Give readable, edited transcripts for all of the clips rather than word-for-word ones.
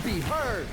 be heard.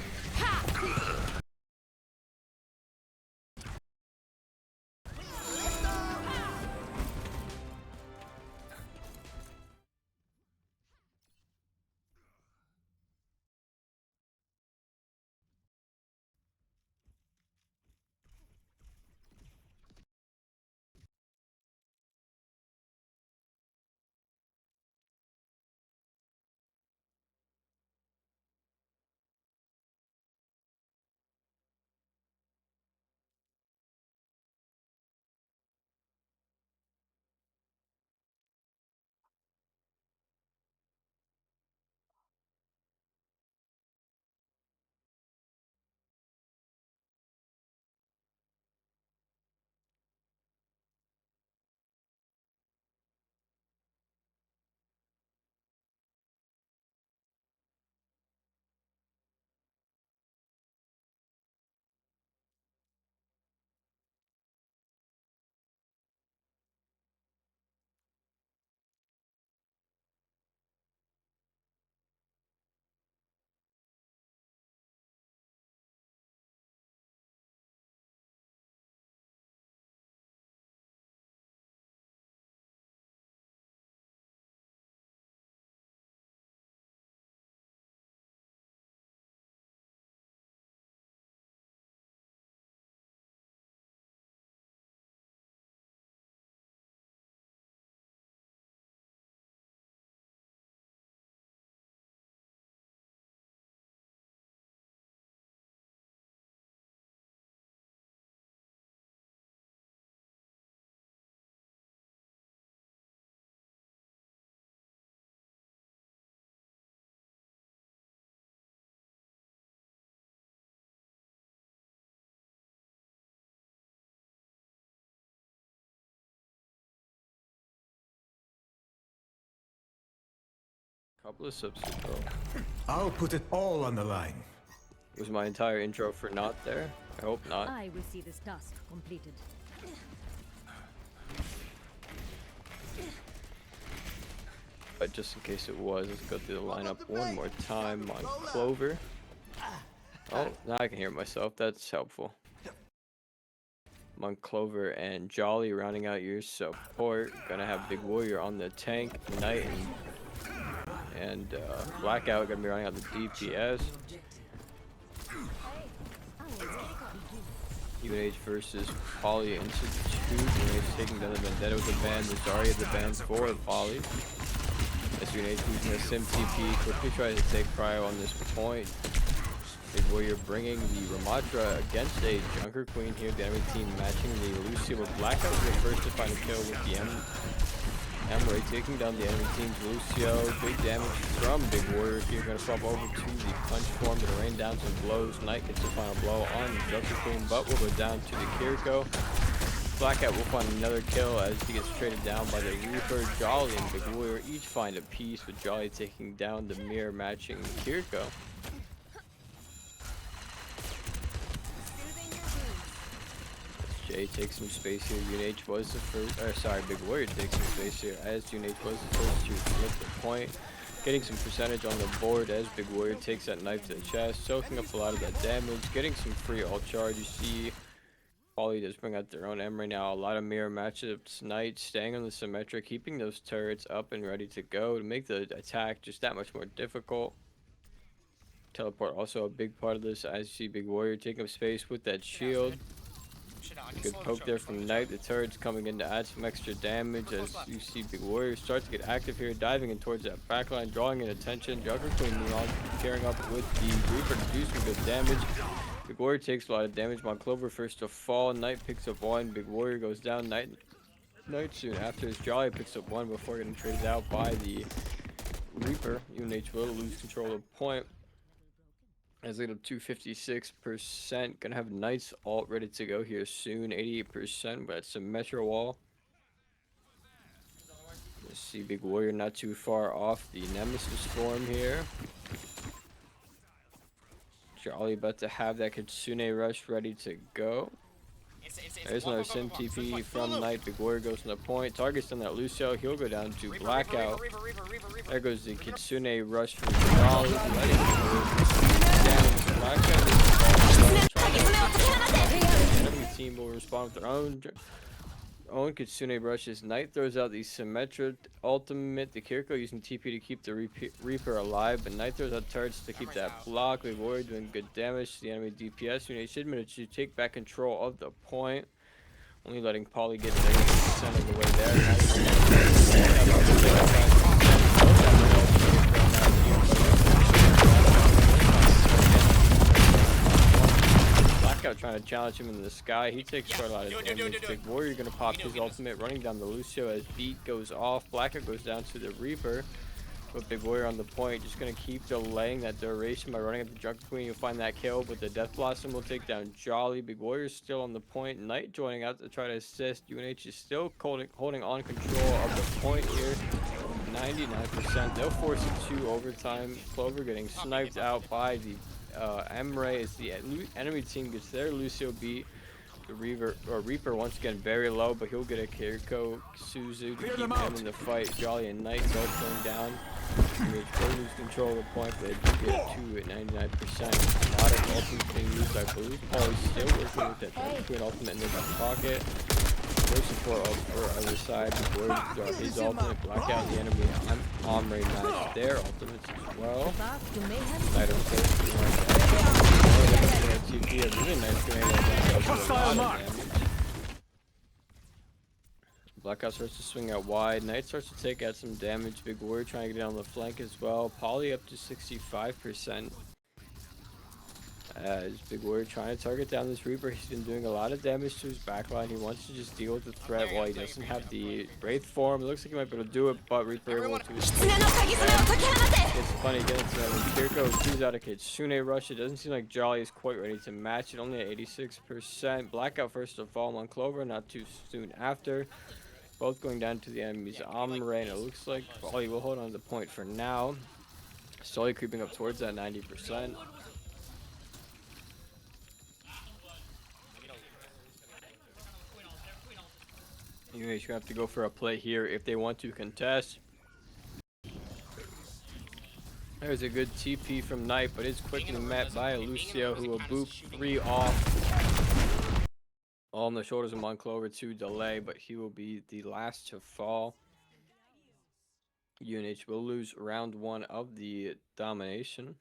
Couple of subs to go. I'll put it all on the line. Was my entire intro for not there? I hope not. I will see this task completed. But just in case it was, let's go through the lineup one more time on Clover. Oh, now I can hear myself. That's helpful. I'm on Clover and Jolly rounding out your support. Gonna have Big Warrior on the tank, Knight and Blackout gonna be running out the DPS. UNH versus Poly Institute. UNH taking down the Vendetta with the ban. The Zarya the ban for Poly. As UNH using a Sim TP, quickly tries to take Cryo on this point. Big Warrior bringing the Ramadra against a Junker Queen here. The enemy team matching the Lucio with Blackout. The first to find a kill with the Emery taking down the enemy team's Lucio. Big damage from Big Warrior here. Going to flop over to the punch form to rain down some blows. Knight gets the final blow on the Junker Queen, but will go down to the Kiriko. Blackout will find another kill as he gets traded down by the Reaper. Jolly and Big Warrior each find a piece, with Jolly taking down the mirror matching Kiriko. Jay takes some space here. UNH was the first, Big Warrior takes some space here as UNH was the first to flip the point. Getting some percentage on the board as Big Warrior takes that knife to the chest, soaking up a lot of that damage, getting some free ult charge. You see Poly does bring out their own M right now. A lot of mirror matchups. Knight staying on the symmetric, keeping those turrets up and ready to go to make the attack just that much more difficult. Teleport also a big part of this as you see Big Warrior taking up space with that shield. Good poke there from Knight. The turret's coming in to add some extra damage as you see Big Warrior start to get active here, diving in towards that backline, drawing in attention. Junker Queen meanwhile pairing up with the Reaper to do some good damage. Big Warrior takes a lot of damage. Mon Clover first to fall. Knight picks up one. Big Warrior goes down. Knight soon after his Jolly picks up one before getting traded out by the Reaper. UNH will lose control of the point. As they get up to 56%. Gonna have Knight's ult ready to go here soon. 88%, but it's a Metro wall. Let's see Big Warrior not too far off the Nemesis form here. Jolly about to have that Kitsune rush ready to go. There's another Sim TP from Knight. Big Warrior goes to the point. Targets on that Lucio. He'll go down to Blackout. There goes the Kitsune rush from Jolly. Black Cat gets involved. The enemy team will respond with their own Kitsune brushes. Knight throws out the Symmetra ultimate. The Kiriko using TP to keep the Reaper alive, but Knight throws out turrets to keep that block. Big Warrior doing good damage to the enemy DPS. Unit should manage to take back control of the point. Only letting Poly get 30% of the way there. Blackout trying to challenge him in the sky. He takes quite a lot of damage. Big Warrior gonna pop his ultimate, running down the Lucio as beat goes off. Blackout goes down to the Reaper. But Big Warrior on the point, just gonna keep delaying that duration by running at the Junker Queen. You'll find that kill, but the Death Blossom will take down Jolly. Big Warrior's still on the point. Knight joining out to try to assist. UNH is still holding on control of the point here. 99%. They'll force it to overtime. Clover getting sniped out by the Emre as the enemy team gets their Lucio beat. The Reaper once again very low, but he'll get a Kiriko Suzu to keep him in the fight. Jolly and Knight both going down. They lose control of the point, but they do get to at 99%. A lot of ultimates being used, I believe. Poly's still working with that Queen ultimate in his pocket. No support for either side. Before his ultimate, Blackout the enemy. Omre match their ultimates as well. Knight of course. TP, a really nice grenade. Blackout starts to swing out wide. Knight starts to take out some damage. Big Warrior trying to get on the flank as well. Poly up to 65%. As Big Warrior trying to target down this Reaper. He's been doing a lot of damage to his backline. He wants to just deal with the threat while he doesn't have the Wraith form. It looks like he might be able to do it, but Reaper able to escape. It's funny getting to that. Kiriko chooses out a Kitsune rush. It doesn't seem like Jolly is quite ready to match it. Only at 86%. Blackout first to fall on Clover, not too soon after. Both going down to the enemy's Omre, and it looks like Poly will hold on to the point for now. Slowly creeping up towards that 90%. UH gonna have to go for a play here if they want to contest. There's a good TP from Knight, but it's quickly met by Lucio, who will boop 3 off. All on the shoulders of Monclover to delay, but he will be the last to fall. UNH will lose round 1 of the domination.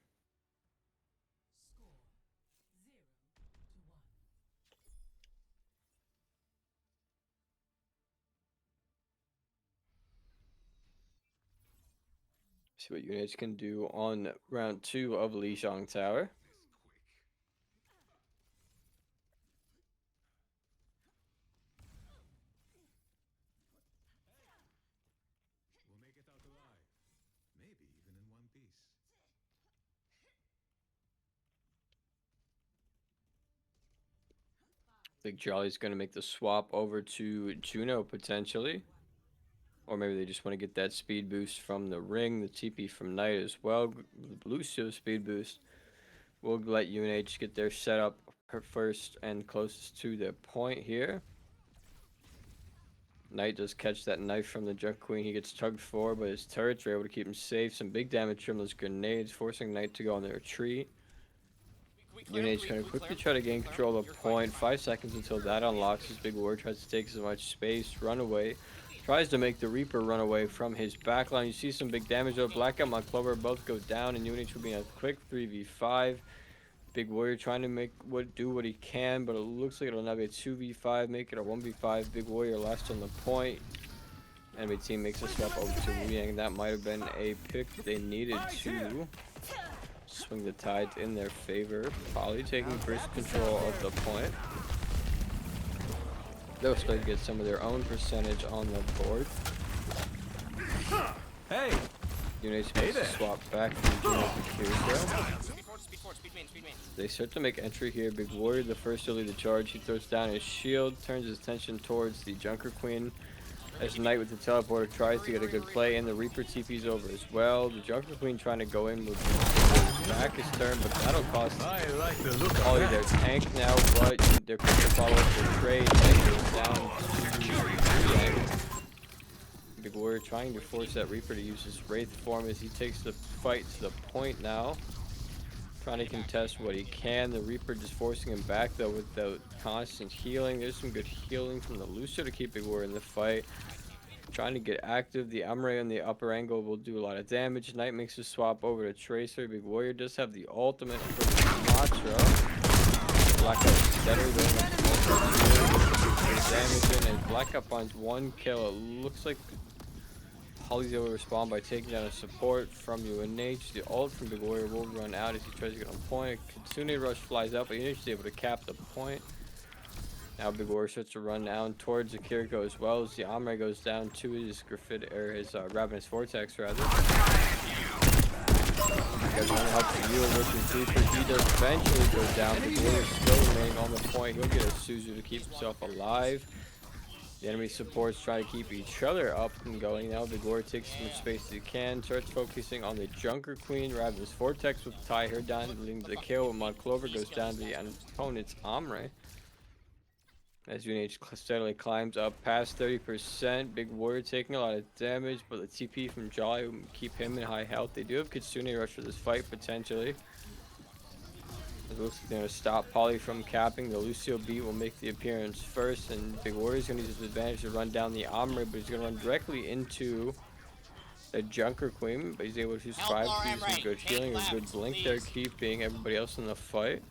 See what UNH can do on round 2 of Lijiang Tower. We'll make it out alive. Maybe even in one piece. I think Jolly's going to make the swap over to Juno potentially. Or maybe they just want to get that speed boost from the ring, the TP from Knight as well. The Lucio speed boost will let UNH get their setup first and closest to the point here. Knight does catch that knife from the Junker Queen. He gets tugged for, but his turrets are able to keep him safe. Some big damage from those grenades, forcing Knight to go on the retreat. UNH going to quickly try to gain control of the point. 5 seconds until that unlocks. His Big Warrior tries to take as much space, run away. Tries to make the Reaper run away from his backline. You see some big damage though. Blackout and Monclover both go down, and UNH will be in a quick 3v5. Big Warrior trying to do what he can, but it looks like it'll now be a 2v5, make it a 1v5. Big Warrior last on the point. Enemy team makes a swap over to Liang. That might have been a pick they needed to swing the tides in their favor. Poly taking first control of the point. They'll start to get some of their own percentage on the board. Hey! UNH makes a swap back to Juno to Kiriko. They start to make entry here. Big Warrior, the first to lead the charge. He throws down his shield, turns his attention towards the Junker Queen. As Knight with the teleporter tries to get a good play, and the Reaper TP's over as well. The Junker Queen trying to go in with back his turn, but that'll cost Poly their tank now, but they're quick to follow up their trade. Knight goes down to Big Warrior trying to force that Reaper to use his Wraith form as he takes the fight to the point now. Trying to contest what he can. The Reaper just forcing him back though with the constant healing. There's some good healing from the Lucio to keep Big War in the fight. Trying to get active. The Amre on the upper angle will do a lot of damage. Knight makes a swap over to Tracer. Big Warrior does have the ultimate for the Sumatra. Blackout steadily going up to damage in, and Blackout finds one kill. It looks like Holly's able to respond by taking down a support from UNH. The ult from Big Warrior will run out as he tries to get on point. Kitsune Rush flies out, but UNH is able to cap the point. Now Big Warrior starts to run down towards the Kiriko as well as the Amre goes down to his Ravenous Vortex rather. Guys trying to help the heal with his Reaper. He does eventually go down. Big Warrior still remaining on the point. He'll get a Suzu to keep himself alive. The enemy supports try to keep each other up and going. Now Big Warrior takes as much space as he can. Starts focusing on the Junker Queen. Ravenous Vortex will tie her down, leading to the kill. Clover goes down to the opponent's Amre. As UNH steadily climbs up past 30%, Big Warrior taking a lot of damage, but the TP from Jolly will keep him in high health. They do have Kitsune Rush for this fight, potentially. It looks like they're going to stop Poly from capping. The Lucio beat will make the appearance first, and Big Warrior's going to use his advantage to run down the Omri, but he's going to run directly into the Junker Queen, but he's able to survive. He's some good healing, a good blink there, keeping everybody else in the fight.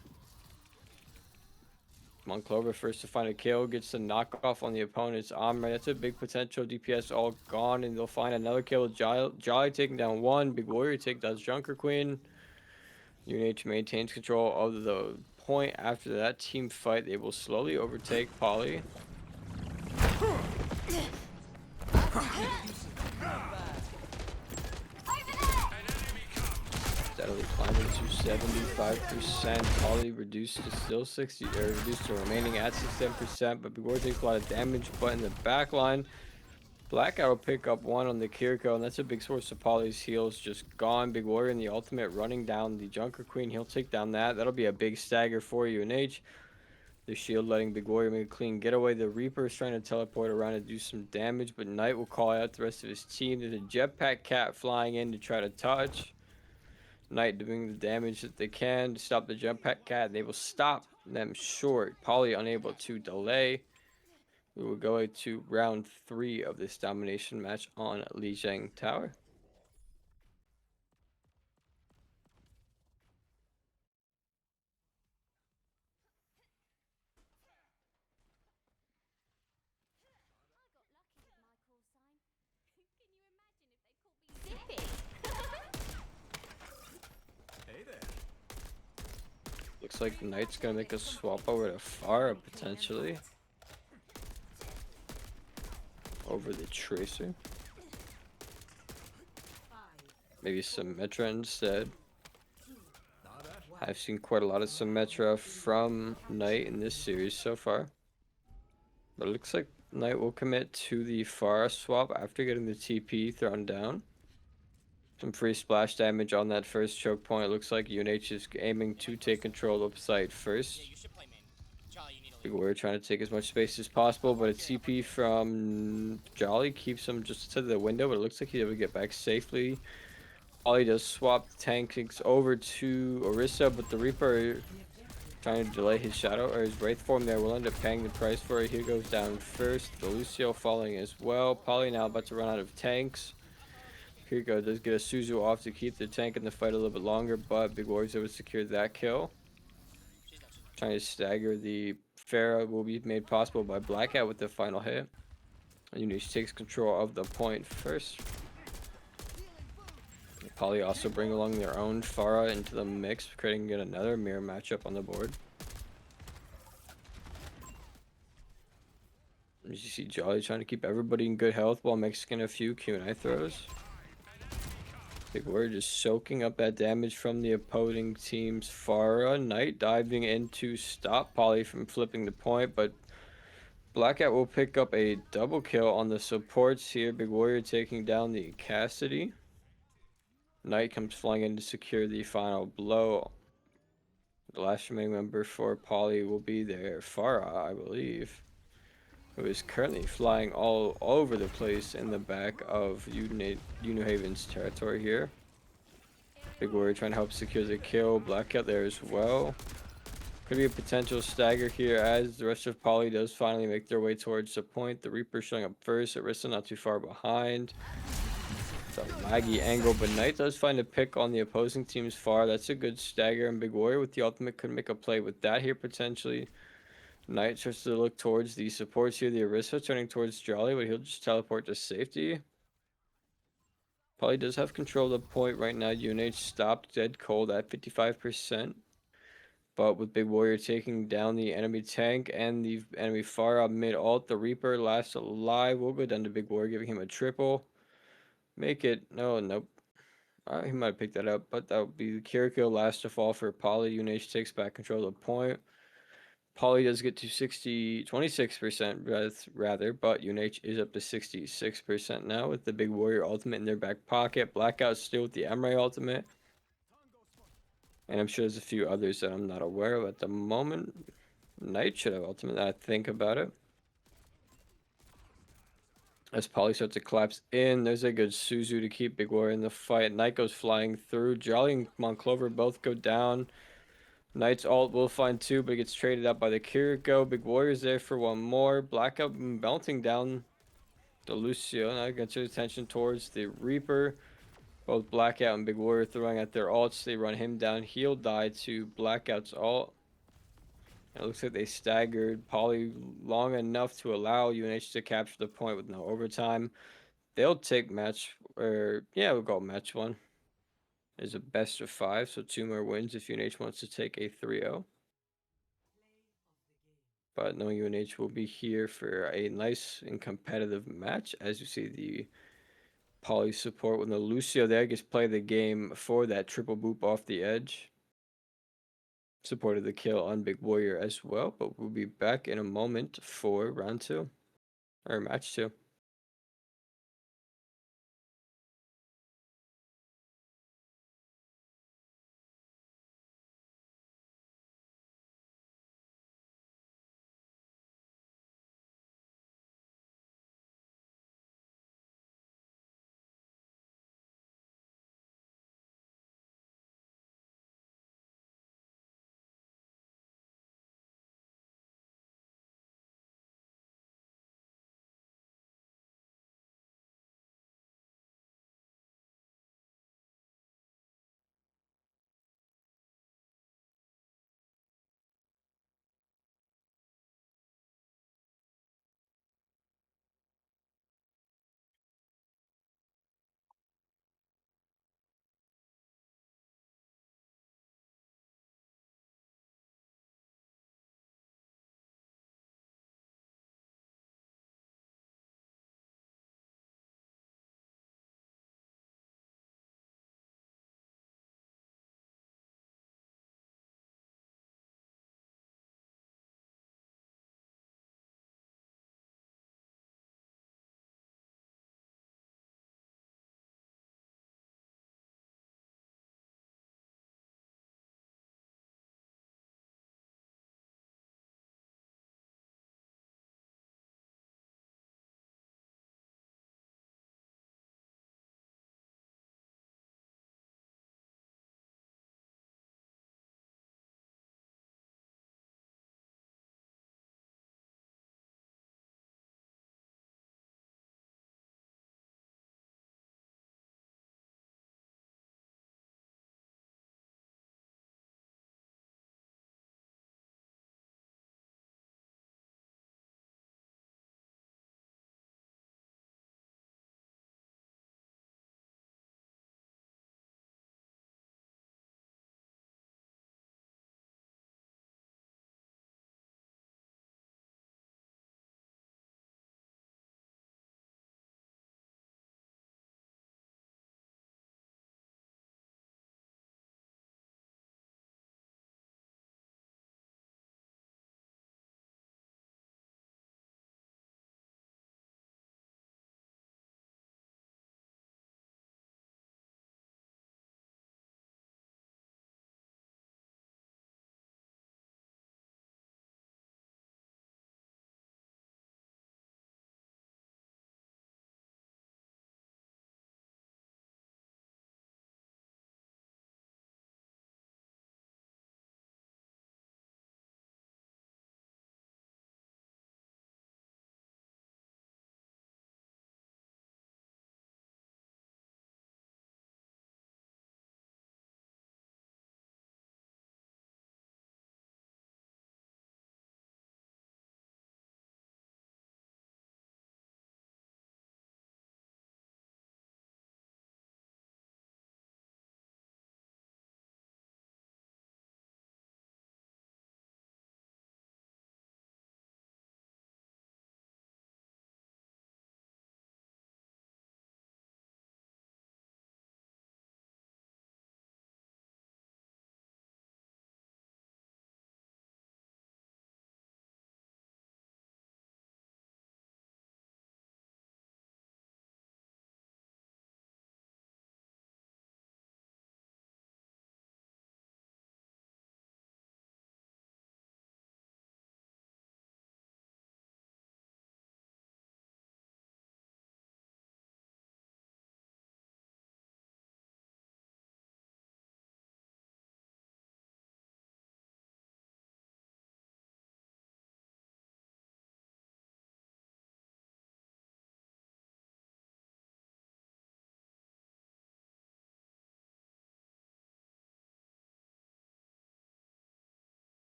Clover first to find a kill, gets the knockoff on the opponent's Omri. That's a big potential. DPS all gone, and they'll find another kill with Jolly taking down one. Big Warrior take down Junker Queen. UNH maintains control of the point. After that team fight, they will slowly overtake Poly. Steadily climbing to 75%. Poly reduced to still 60, or reduced to remaining at 67%. But Big Warrior takes a lot of damage. But in the back line, Blackout will pick up one on the Kiriko, and that's a big source of Poly's heals. Just gone. Big Warrior in the ultimate running down the Junker Queen. He'll take down that. That'll be a big stagger for UNH. The shield letting Big Warrior make a clean getaway. The Reaper is trying to teleport around and do some damage, but Knight will call out the rest of his team. There's a jetpack cat flying in to try to touch. Knight doing the damage that they can to stop the jetpack cat. They will stop them short. Poly unable to delay. We will go to round 3 of this domination match on Lijiang Tower. Hey there. Looks like Knight's gonna make a swap over to Farah potentially. Over the Tracer. Maybe Symmetra instead. I've seen quite a lot of Symmetra from Knight in this series so far. But it looks like Knight will commit to the Farah swap after getting the TP thrown down. Some free splash damage on that first choke point. It looks like UNH is aiming to take control of site first. Big Warrior trying to take as much space as possible, but a TP from Jolly keeps him just to the window, but it looks like he's able to get back safely. Ollie does swap the tanks over to Orisa, but the Reaper trying to delay his shadow or his Wraith form there will end up paying the price for it. He goes down first. The Lucio falling as well. Poly now about to run out of tanks. Kiriko does get a Suzu off to keep the tank in the fight a little bit longer, but Big Warrior's able to secure that kill. Trying to stagger the Pharah will be made possible by Blackout with the final hit. UNH takes control of the point first. Poly also bring along their own Pharah into the mix, creating yet another mirror matchup on the board. As you see Jolly trying to keep everybody in good health while mixing a few Q&A throws. Big Warrior just soaking up that damage from the opposing team's Pharah. Knight diving in to stop Poly from flipping the point, but Blackout will pick up a double kill on the supports here. Big Warrior taking down the Cassidy. Knight comes flying in to secure the final blow. The last remaining member for Poly will be there, Farah, I believe, who is currently flying all over the place in the back of Unuhaven's territory here. Big Warrior trying to help secure the kill. Blackout there as well. Could be a potential stagger here as the rest of Poly does finally make their way towards the point. The Reaper showing up first. Arista not too far behind. It's a laggy angle, but Knight does find a pick on the opposing team's far. That's a good stagger, and Big Warrior with the ultimate could make a play with that here potentially. Knight starts to look towards the supports here. The Arista turning towards Jolly, but he'll just teleport to safety. Poly does have control of the point right now. UNH stopped dead cold at 55%. But with Big Warrior taking down the enemy tank and the enemy far up mid ult, the Reaper last alive. We'll go down to Big Warrior, giving him a triple. Make it. No, nope. He might have picked that up, but that would be the Kiriko last to fall for Poly. UNH takes back control of the point. Poly does get to 26% rather, but UNH is up to 66% now with the Big Warrior ultimate in their back pocket. Blackout still with the Emray ultimate. And I'm sure there's a few others that I'm not aware of at the moment. Knight should have ultimate now I think about it. As Poly starts to collapse in, there's a good Suzu to keep Big Warrior in the fight. Knight goes flying through. Jolly and Monclover both go down. Knight's ult will find two, but it gets traded out by the Kiriko. Big Warrior's there for one more. Blackout melting down the Lucio. Now gets your attention towards the Reaper. Both Blackout and Big Warrior throwing at their ults. They run him down. He'll die to Blackout's ult. It looks like they staggered Poly long enough to allow UNH to capture the point with no overtime. They'll take match, or yeah, we'll go match one. Is a best of 5, so 2 more wins if UNH wants to take a 3-0. But no, UNH will be here for a nice and competitive match. As you see, the Poly support with the Lucio there gets play the game for that triple boop off the edge. Supported the kill on Big Warrior as well, but we'll be back in a moment for round 2, or match 2.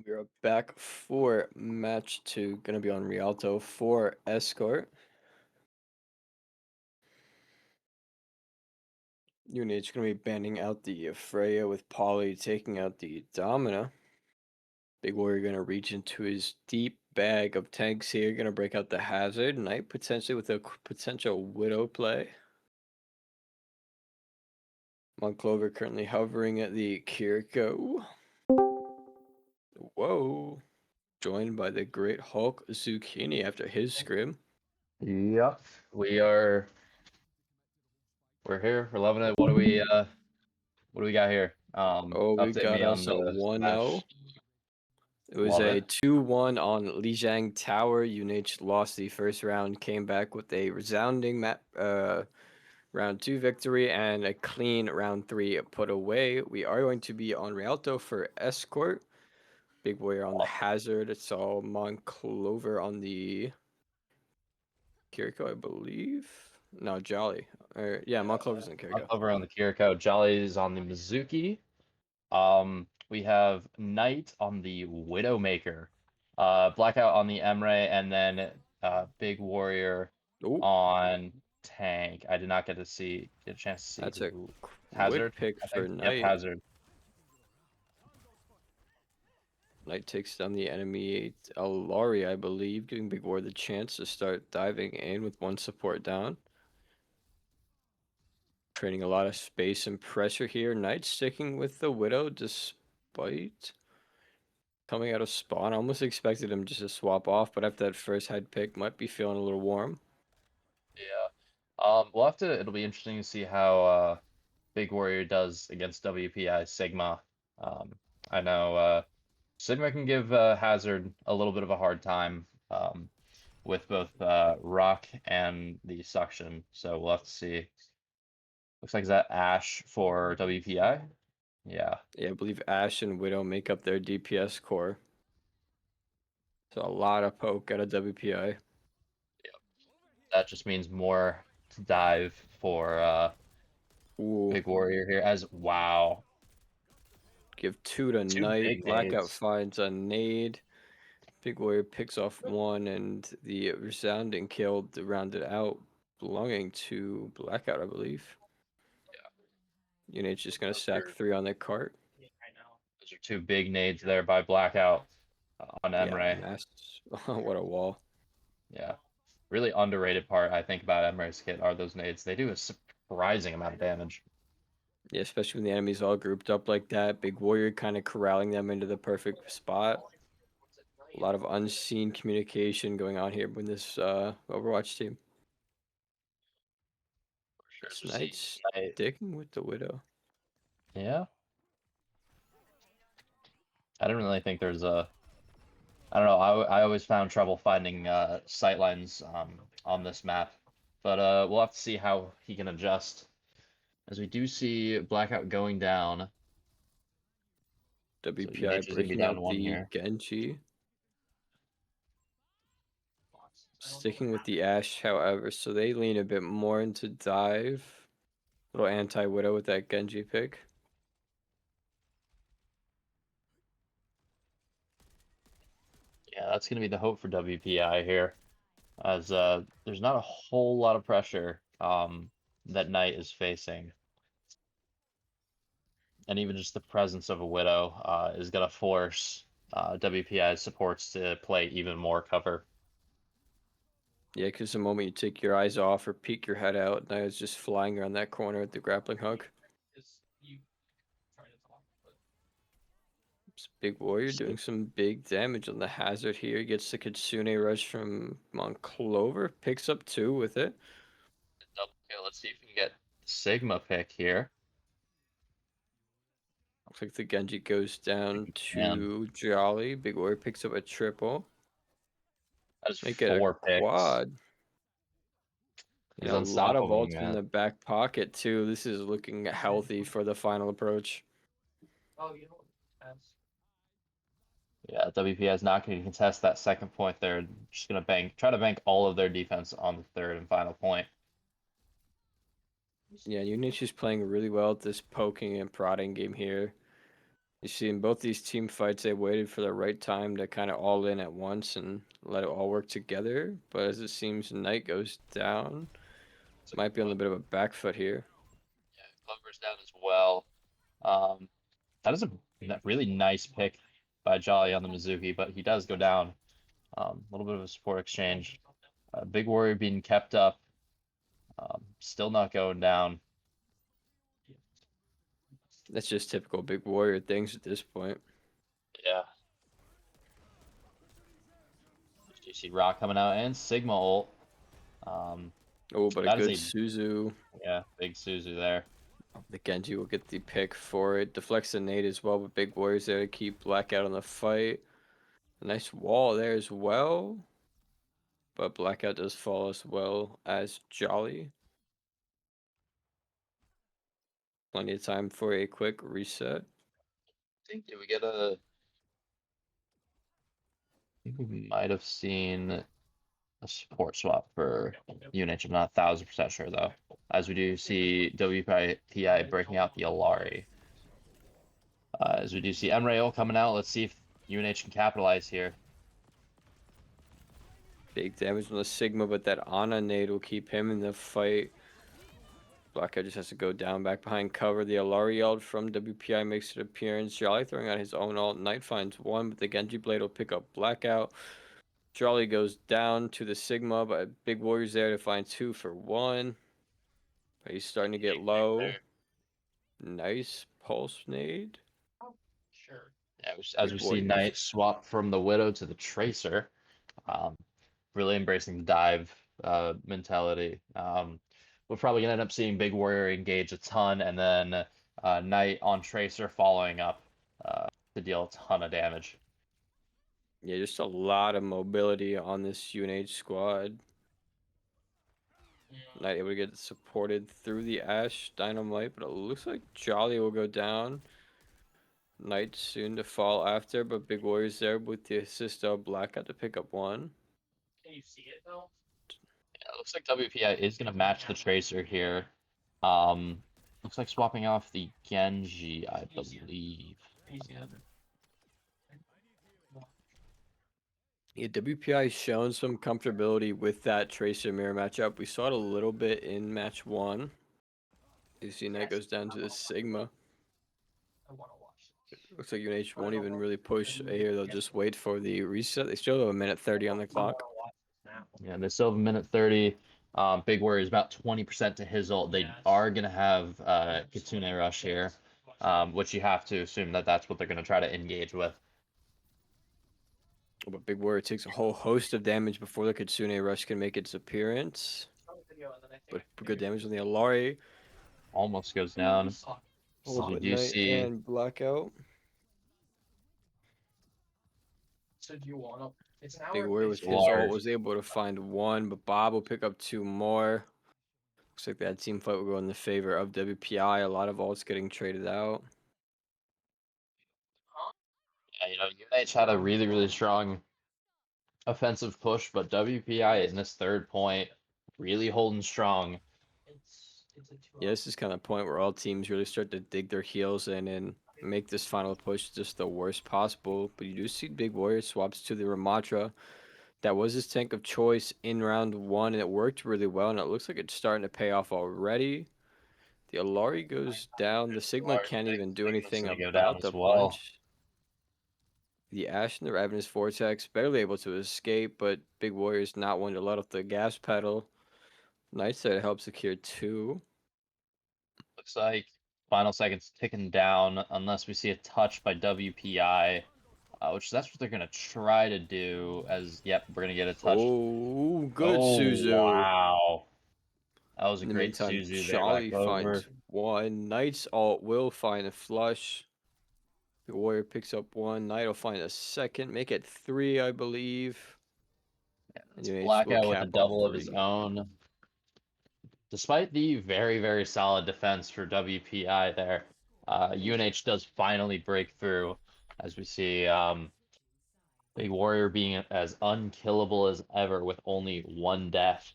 We are back for match two. Gonna be on Rialto for Escort. Unit's gonna be banning out the Freya with Poly taking out the Domina. Big Warrior gonna reach into his deep bag of tanks here. Gonna break out the Hazard Knight potentially with a potential Widow play. Monclover currently hovering at the Kiriko. Whoa. Joined by the Great Hulk Zucchini after his scrim. Yep, we're here. We're loving it. What do we got here? Oh, we Update got me on us a the 1-0. match. It was Love a it. 2-1 on Lijiang Tower. UNH lost the first round, came back with a resounding round 2 victory and a clean round 3 put away. We are going to be on Rialto for Escort. Big Warrior on the Awesome. Hazard. It's all Monclover on the Kiriko, I believe. No, Jolly. Yeah, Monclover's in Kiriko. Over on the Kiriko. Jolly's on the Mizuki. We have Knight on the Widowmaker. Blackout on the Emre, and then Big Warrior Oh, on Tank. I did not get a chance to see that's a who. quick Hazard, pick I for think. Yep, Knight. Hazard. Knight takes down the enemy Alari, I believe, giving Big War the chance to start diving in with one support down. Trading a lot of space and pressure here. Knight sticking with the Widow despite coming out of spawn. I almost expected him just to swap off, but after that first head pick, might be feeling a little warm. Yeah. We'll have to. It'll be interesting to see how Big Warrior does against WPI Sigma. Um, I know Sigma can give Hazard a little bit of a hard time with both Rock and the Suction, so we'll have to see. Looks like is that Ash for WPI? Yeah, Yeah, I believe Ashe and Widow make up their DPS core. So a lot of poke out of WPI. that just means more to dive for Ooh, Big Warrior here. As wow, give 2 to two Knight. big Blackout nades. finds a nade. Big Warrior picks off one, and the resounding kill to round it out, belonging to Blackout, I believe. UNH just gonna Those stack are 3 on their cart. those are two big nades there by Blackout on Yeah, Emre. mass. What a wall. Yeah. Really underrated part I think about Emre's kit are those nades. They do a surprising amount of damage. Yeah, especially when the enemy's all grouped up like that. Big Warrior kind of corralling them into the perfect spot. A lot of unseen communication going on here with this Overwatch team. For sure. This Just see Knight's Knight. sticking with the Widow. Yeah. I don't really think there's a. I don't know. I always found trouble finding sight lines on this map, but we'll have to see how he can adjust. As we do see Blackout going down, so WPI UNH is gonna be breaking down out one the here. Genji. Sticking with the Ashe, however, so they lean a bit more into dive. Little anti-Widow with that Genji pick. Yeah, that's gonna be the hope for WPI here, as there's not a whole lot of pressure that Knight is facing. And even just the presence of a Widow is going to force WPI's supports to play even more cover. Yeah, because the moment you take your eyes off or peek your head out, now it's just flying around that corner at the grappling hook. It's Big Warrior doing some big damage on the Hazard here. Gets the Kitsune Rush from Monclover. Picks up 2 with it. Double kill. Let's see if we can get Sigma pick here. Looks like the Genji goes down Man, to Jolly. Big Warrior picks up a triple. that is Make it a 4 picks. quad. He's Yeah, a lot of unstoppable, ults in man. the back pocket too. This is looking healthy for the final approach. Yeah, WPI is not going to contest that second point. They're just going to try to bank all of their defense on the third and final point. Yeah, Unich is playing really well at this poking and prodding game here. You see, in both these team fights, they waited for the right time to kind of all in at once and let it all work together. But as it seems, Knight goes down. It's a Might good be on one. a bit of a back foot here. Yeah, Clover's down as well. Um, that is a really nice pick by Jolly on the Mizuki, but he does go down. A little bit of a support exchange. Big Warrior being kept up. Still not going down. That's just typical Big Warrior things at this point. Yeah. You see Rock coming out and Sigma ult. Oh, but a That is good a Suzu. big Suzu there. The Genji will get the pick for it. Deflects the nade as well, but Big Warrior's there to keep Blackout on the fight. A nice wall there as well. But Blackout does fall as well as Jolly. Plenty of time for a quick reset. I think did we get a? I think we might have seen a support swap for UNH. I'm not 1000% sure though. As we do see WPI breaking out the Alari. As we do see Emrail coming out. Let's see if UNH can capitalize here. Big damage on the Sigma, but that Ana nade will keep him in the fight. Blackout just has to go down back behind cover. The Alari ult from WPI makes an appearance. Jolly throwing out his own ult. Knight finds one, but the Genji Blade will pick up Blackout. Jolly goes down to the Sigma, but Big Warrior's there to find 2 for 1. But he's starting to get low. Nice pulse nade. Yeah, as we Big see Warriors. Knight swap from the Widow to the Tracer. Um, really embracing the dive mentality. We're probably gonna end up seeing Big Warrior engage a ton, and then Knight on Tracer following up to deal a ton of damage. Yeah, just a lot of mobility on this UNH squad. Not able to get supported through the Ash Dynamite, but it looks like Jolly will go down. Knight soon to fall after, but Big Warrior's there with the assist of Blackout to pick up one. Yeah, it looks like WPI is gonna match the Tracer here. Looks like swapping off the Genji, I believe. Yeah, WPI shown some comfortability with that Tracer mirror matchup. We saw it a little bit in match 1. You see Knight goes down to the Sigma. Looks like UNH won't even really push here. They'll just wait for the reset. They still have a minute 30 on the clock. Yeah, they still have a minute 30. Big Warrior is about 20% to his ult. They are going to have Kitsune Rush here, which you have to assume that that's what they're going to try to engage with. But Big Warrior takes a whole host of damage before the Kitsune Rush can make its appearance. But good damage on the Alari. Almost goes down. Oh, So you but do Knight see and Blackout. Big Warrior with his ult was able to find one, but Bob will pick up 2 more. Looks like that team fight will go in the favor of WPI. A lot of ults getting traded out. yeah, UNH had a really, really strong offensive push, but WPI in this third point really holding strong. Yeah, this is kind of the point where all teams really start to dig their heels in and make this final push just the worst possible. But you do see Big Warrior swaps to the Ramatra. That was his tank of choice in round 1, and it worked really well, and it looks like it's starting to pay off already. The Alari goes down. The Sigma can't even do anything Gonna go down about the as well. punch. The Ash and the Ravenous Vortex barely able to escape, but Big Warrior's not one to let off the gas pedal. Nice that it helps secure 2. Looks like final seconds ticking down unless we see a touch by WPI, which that's what they're gonna try to do. As yep, we're gonna get a touch. Oh, good Oh Suzu. wow, that was a In the great meantime, Suzu there by Charlie Clover. finds one. Knight's ult will find a flush. The Warrior picks up one. Knight will find a second. Make it 3, I believe. And UH will Blackout with a cap off double of his 3. own. Despite the very, very solid defense for WPI there, UNH does finally break through, as we see Big Warrior being as unkillable as ever with only 1 death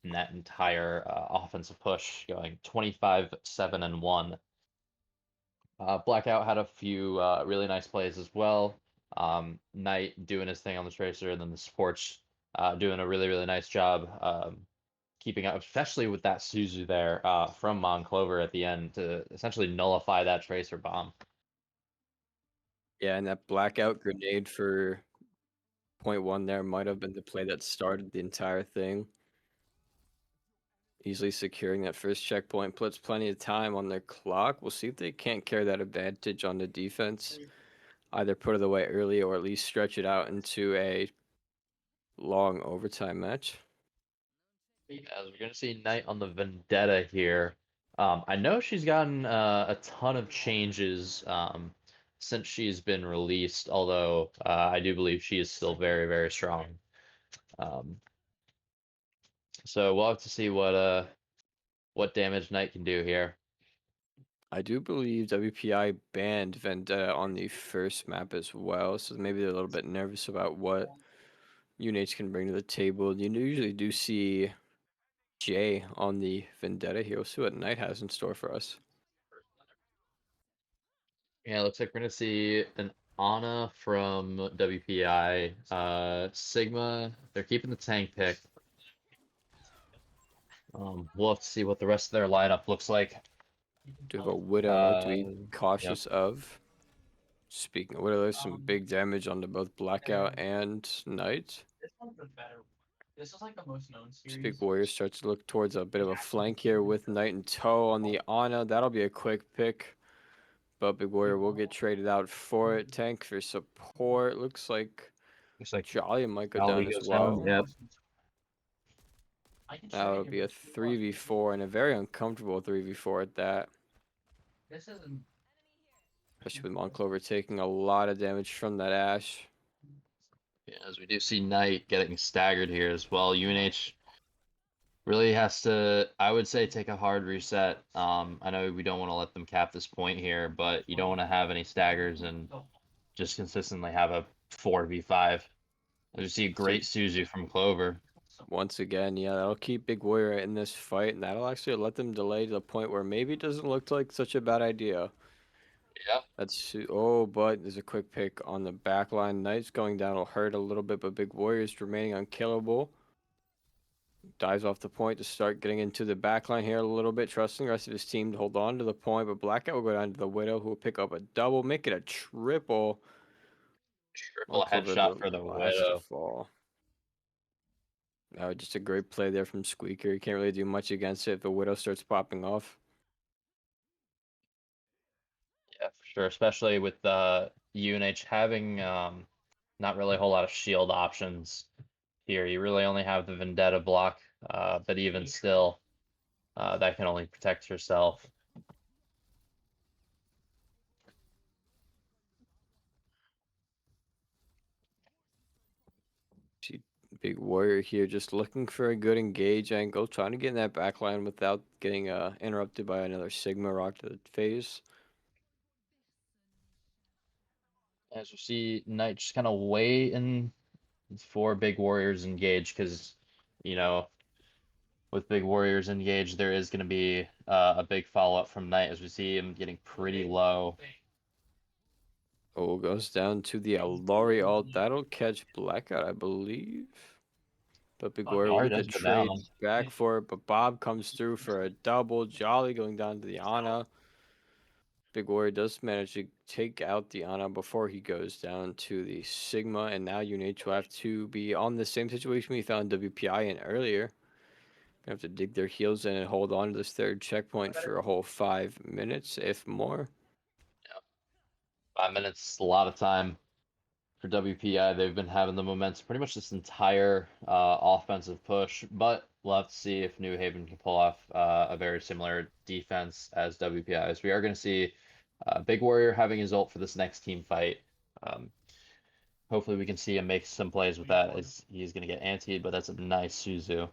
in that entire offensive push, going 25, 7, and 1. Blackout had a few really nice plays as well. Knight doing his thing on the tracer, and then the supports doing a really, really nice job keeping up, especially with that Suzu there from Monclover at the end to essentially nullify that tracer bomb. Yeah, and that blackout grenade for .1 there might have been the play that started the entire thing. Easily securing that first checkpoint, puts plenty of time on their clock. We'll see if they can't carry that advantage on the defense. Either put it away early or at least stretch it out into a long overtime match. As we're gonna see Knight on the Vendetta here. I know she's gotten a ton of changes since she's been released, although I do believe she is still very, very strong. Um, so we'll have to see what damage Knight can do here. I do believe WPI banned Vendetta on the first map as well, so maybe they're a little bit nervous about what UNH can bring to the table. You usually do see Jay on the Vendetta here. We'll see what Knight has in store for us. Yeah, looks like we're gonna see an Ana from WPI. Sigma, they're keeping the tank pick. We'll have to see what the rest of their lineup looks like. Do have a Widow to be Yep. cautious of. Speaking of Widow, there's some big damage onto both Blackout and Knight. This is like the most known series. Big Warrior starts to look towards a bit of a flank here with Knight in tow on the Ana. That'll be a quick pick. But Big Warrior will get traded out for it. Tank for support. Looks like Jolly might go down as well. Yep. That would be a 3v4 and a very uncomfortable 3v4 at that. This isn't. Especially with Monclover taking a lot of damage from that Ash. Yeah, as we do see Knight getting staggered here as well. UNH really has to, I would say, take a hard reset. I know we don't want to let them cap this point here, but you don't want to have any staggers and just consistently have a 4v5. As you see a great Suzu from Clover. Once again, yeah, that'll keep Big Warrior in this fight, and that'll actually let them delay to the point where maybe it doesn't look like such a bad idea. Yeah. Oh, but there's a quick pick on the back line. Knight's going down will hurt a little bit, but Big Warrior's remaining unkillable. Dives off the point to start getting into the back line here a little bit, trusting the rest of his team to hold on to the point, but Blackout will go down to the Widow, who will pick up a double, make it a triple. Triple headshot for the last to Widow. fall. Just a great play there from Squeaker. You can't really do much against it if the Widow starts popping off. Yeah, for sure. Especially with UNH having not really a whole lot of shield options here. You really only have the Vendetta block, but even still, that can only protect yourself. See Big Warrior here just looking for a good engage angle, trying to get in that back line without getting interrupted by another Sigma rock to the face. As we see Knight just kind of waiting for Big Warriors engage, because, you know, with Big Warriors engaged, there is going to be a big follow-up from Knight as we see him getting pretty low. Oh, goes down to the Alari ult. That'll catch Blackout, I believe. But Big Warrior will Alari get the does go trade down. back for it, but Bob comes through for a double. Jolly going down to the Ana. Big Warrior does manage to take out the Ana before he goes down to the Sigma, and now UNH will have to be on the same situation we found WPI in earlier. Gonna have to dig their heels in and hold on to this third checkpoint for a whole 5 minutes, if more. 5 minutes, a lot of time for WPI. They've been having the momentum pretty much this entire offensive push, but we'll have to see if New Haven can pull off a very similar defense as WPI. As we are going to see Big Warrior having his ult for this next team fight. Hopefully we can see him make some plays with that as he's going to get antied, but that's a nice Suzu.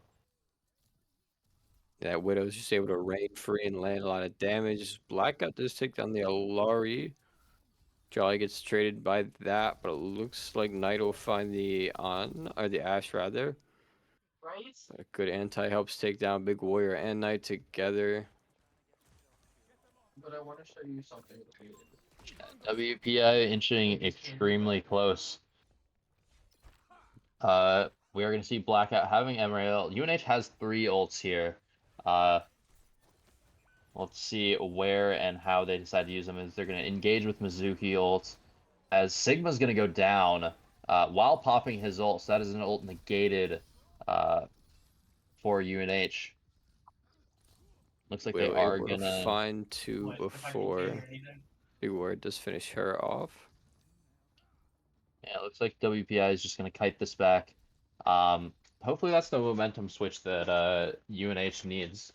That Widow's just able to rain free and land a lot of damage. Blackout does take down the Alari. Jolly gets traded by that, but it looks like Knight will find the Ash rather. Right? A good anti helps take down Big Warrior and Knight together. But I want to show you something related. WPI inching extremely close. We are going to see Blackout having Emerald. UNH has 3 ults here. Let's see where and how they decide to use them. Is they're going to engage with Mizuki ult, as Sigma's going to go down while popping his ult. So that is an ult negated for UNH. Looks like they Will are able to gonna. find 2 What, if I can before get anything? Big Word does finish her off. Yeah, it looks like WPI is just gonna kite this back. Hopefully that's the momentum switch that UNH needs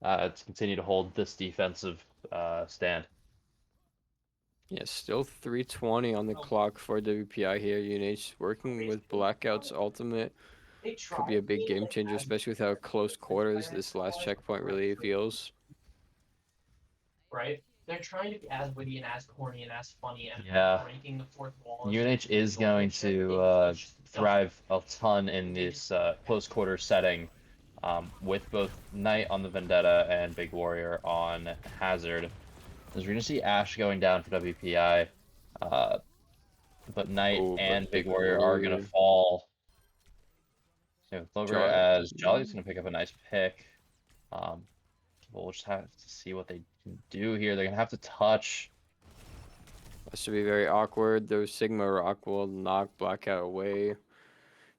to continue to hold this defensive stand. Yeah, still 3:20 on the clock for WPI here. UNH working with Blackout's ultimate. They Could be a tried big being game like changer, as especially with how close quarters this last checkpoint really feels. right? They're trying to be as witty and as corny and as funny and Yeah. breaking the fourth wall. UNH is going to thrive a ton in this close quarter setting, with both Knight on the Vendetta and Big Warrior on Hazard. As we're going to see Ashe going down for WPI, but Knight Oh, and but Big Big Warrior are going to Warrior. fall. So Clover Jolly. as Jolly's going to pick up a nice pick. We'll just have to see what they can do here. They're going to have to touch. That should be very awkward. Those Sigma Rock will knock Blackout away.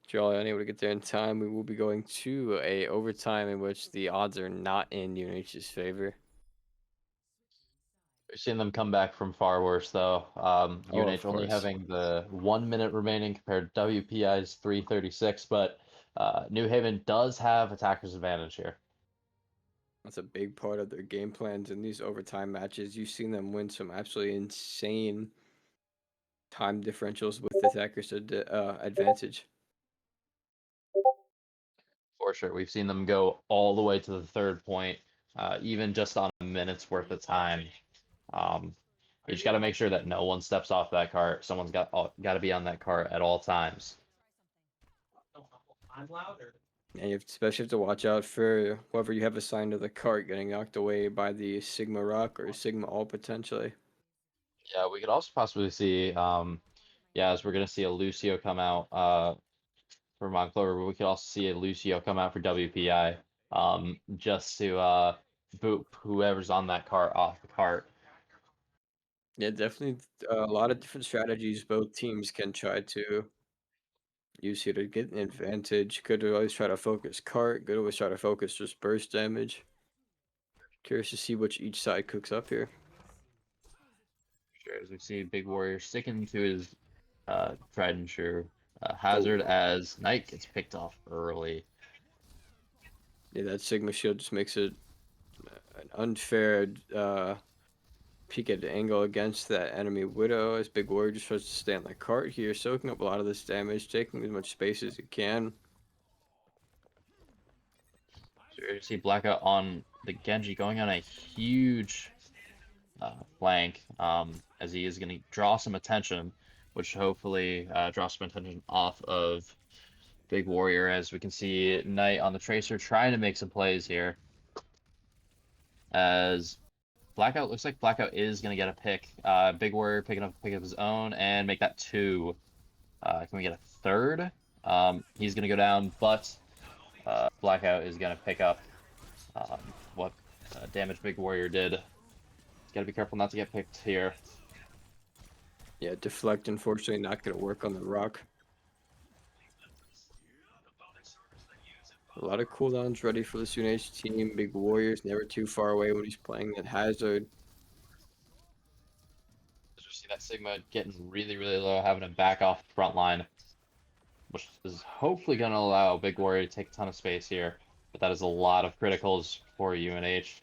Jolly unable to get there in time. We will be going to a overtime in which the odds are not in UNH's favor. We've seen them come back from far worse, though. Oh, of UNH only course. having the 1 minute remaining compared to WPI's 3:36, but New Haven does have attacker's advantage here. That's a big part of their game plans in these overtime matches. You've seen them win some absolutely insane time differentials with attackers advantage. For sure. We've seen them go all the way to the 3rd point, even just on a minute's worth of time. You just got to make sure that no one steps off that cart. Someone's got to be on that cart at all times. I'm louder. And you especially have to watch out for whoever you have assigned to the cart getting knocked away by the Sigma Rock or Sigma All potentially. Yeah, we could also possibly see, as we're gonna see a Lucio come out for Monclover, but we could also see a Lucio come out for WPI, just to boot whoever's on that cart off the cart. Yeah, definitely a lot of different strategies both teams can try to use here to get an advantage. Could always try to focus cart, could always try to focus just burst damage. Curious to see which each side cooks up here. Sure, as we see Big Warrior sticking to his tried and true Hazard as Knight gets picked off early. Yeah, that Sigma shield just makes it an unfair peek at the angle against that enemy Widow as Big Warrior just tries to stay on the cart here, soaking up a lot of this damage, taking as much space as he can. So you see Blackout on the Genji going on a huge flank, as he is going to draw some attention, which hopefully draws some attention off of Big Warrior, as we can see Knight on the Tracer trying to make some plays here. As Blackout looks like Blackout is going to get a pick. Big Warrior picking up a pick of his own and make that 2. Can we get a 3rd? He's going to go down, but Blackout is going to pick up what damage Big Warrior did. Got to be careful not to get picked here. Yeah, deflect unfortunately not going to work on the rock. A lot of cooldowns ready for this UNH team. Big Warrior's never too far away when he's playing that Hazard. Just see that Sigma getting really, really low, having to back off the front line, which is hopefully going to allow Big Warrior to take a ton of space here. But that is a lot of criticals for UNH.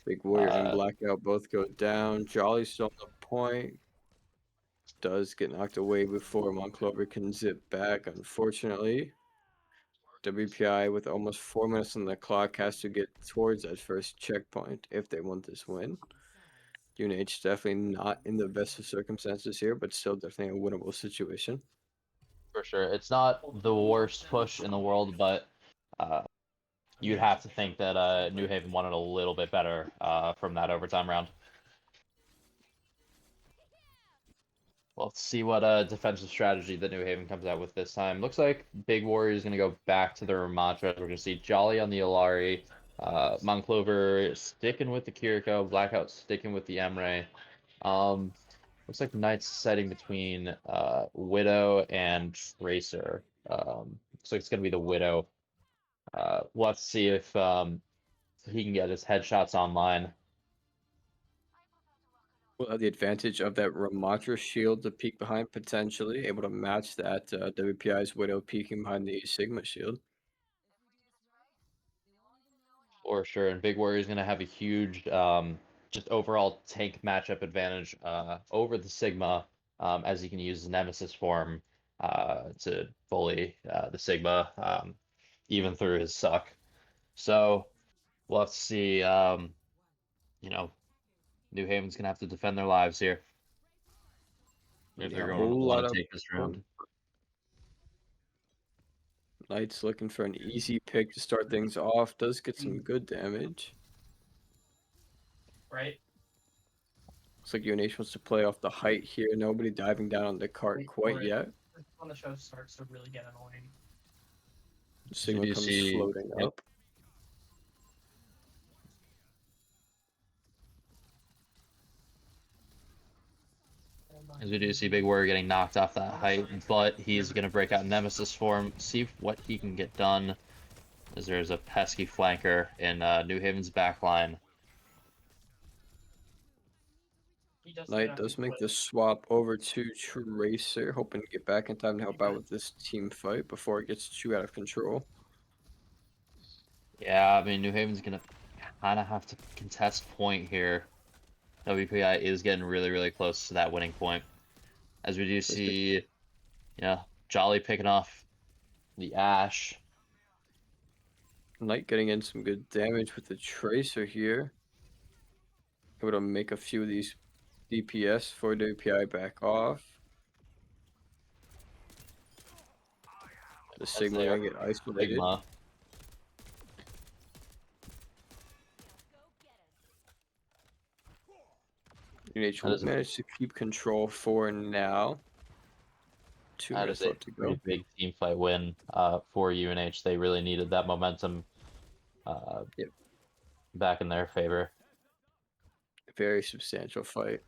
Big Warrior and Blackout both go down. Jolly's still on the point. Does get knocked away before Monclover can zip back, unfortunately. WPI with almost 4 minutes on the clock has to get towards that first checkpoint if they want this win. UNH definitely not in the best of circumstances here, but still definitely a winnable situation. For sure. It's not the worst push in the world, but you'd have to think that New Haven wanted a little bit better from that overtime round. Well, let's see what defensive strategy that New Haven comes out with this time. Looks like Big Warrior is going to go back to their mantra. We're going to see Jolly on the Alari, Monclover sticking with the Kiriko, Blackout sticking with the Emre. Um, Looks like Knight's setting between Widow and Tracer. Looks like it's going to be the Widow. We'll have to see if he can get his headshots online. Will have the advantage of that Ramatra shield to peek behind, potentially able to match that WPI's Widow peeking behind the Sigma shield. For sure, and Big Warrior is going to have a huge just overall tank matchup advantage over the Sigma, as he can use Nemesis form to bully the Sigma even through his suck. So we'll have to see. You know, New Haven's going to have to defend their lives here if Yeah, they're a going to whole want lot to of take this round. Knight's looking for an easy pick to start things off. Does get some good damage. Right? Looks like UNH wants to play off the height here. Nobody diving down on the cart Wait quite for it. yet. When the show starts to really get annoying. So Sigma do you comes see? floating Yep. up. As we do see Big Warrior getting knocked off that height, but he's going to break out Nemesis form, see what he can get done, as there's a pesky flanker in New Haven's backline. Knight does make the swap over to Tracer, hoping to get back in time to help out with this team fight before it gets too out of control. Yeah, I mean, New Haven's going to kind of have to contest point here. WPI is getting really, really close to that winning point. As we do see, yeah, Jolly picking off the Ash. Knight getting in some good damage with the Tracer here. Able to make a few of these DPS for WPI back off. The Sigma there. gonna get isolated. Sigma. UNH will manage to keep control for now. 2 That minutes is a left to go. pretty big team fight win for UNH. They really needed that momentum back in their favor. Very substantial fight.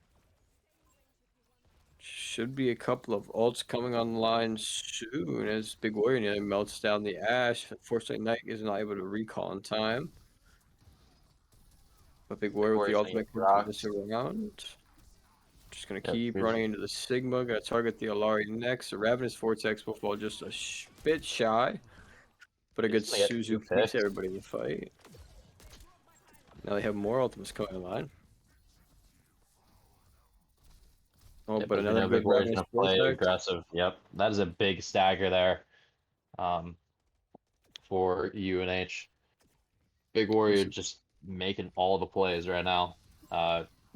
Should be a couple of ults coming online soon as Big Warrior nearly melts down the Ash. Unfortunately, Knight is not able to recall in time. But Big Warrior with the ultimate can turn this around. Just going to keep running into the Sigma. Going to target the Alari next. The Ravenous Vortex will fall just a bit shy. But a good Suzu keeps everybody in the fight. Now they have more ultimates coming online. Oh, but another Big good Warrior's Ravenous gonna play Vortex. aggressive. Yep, that is a big stagger there for UNH. Big Warrior just making all the plays right now.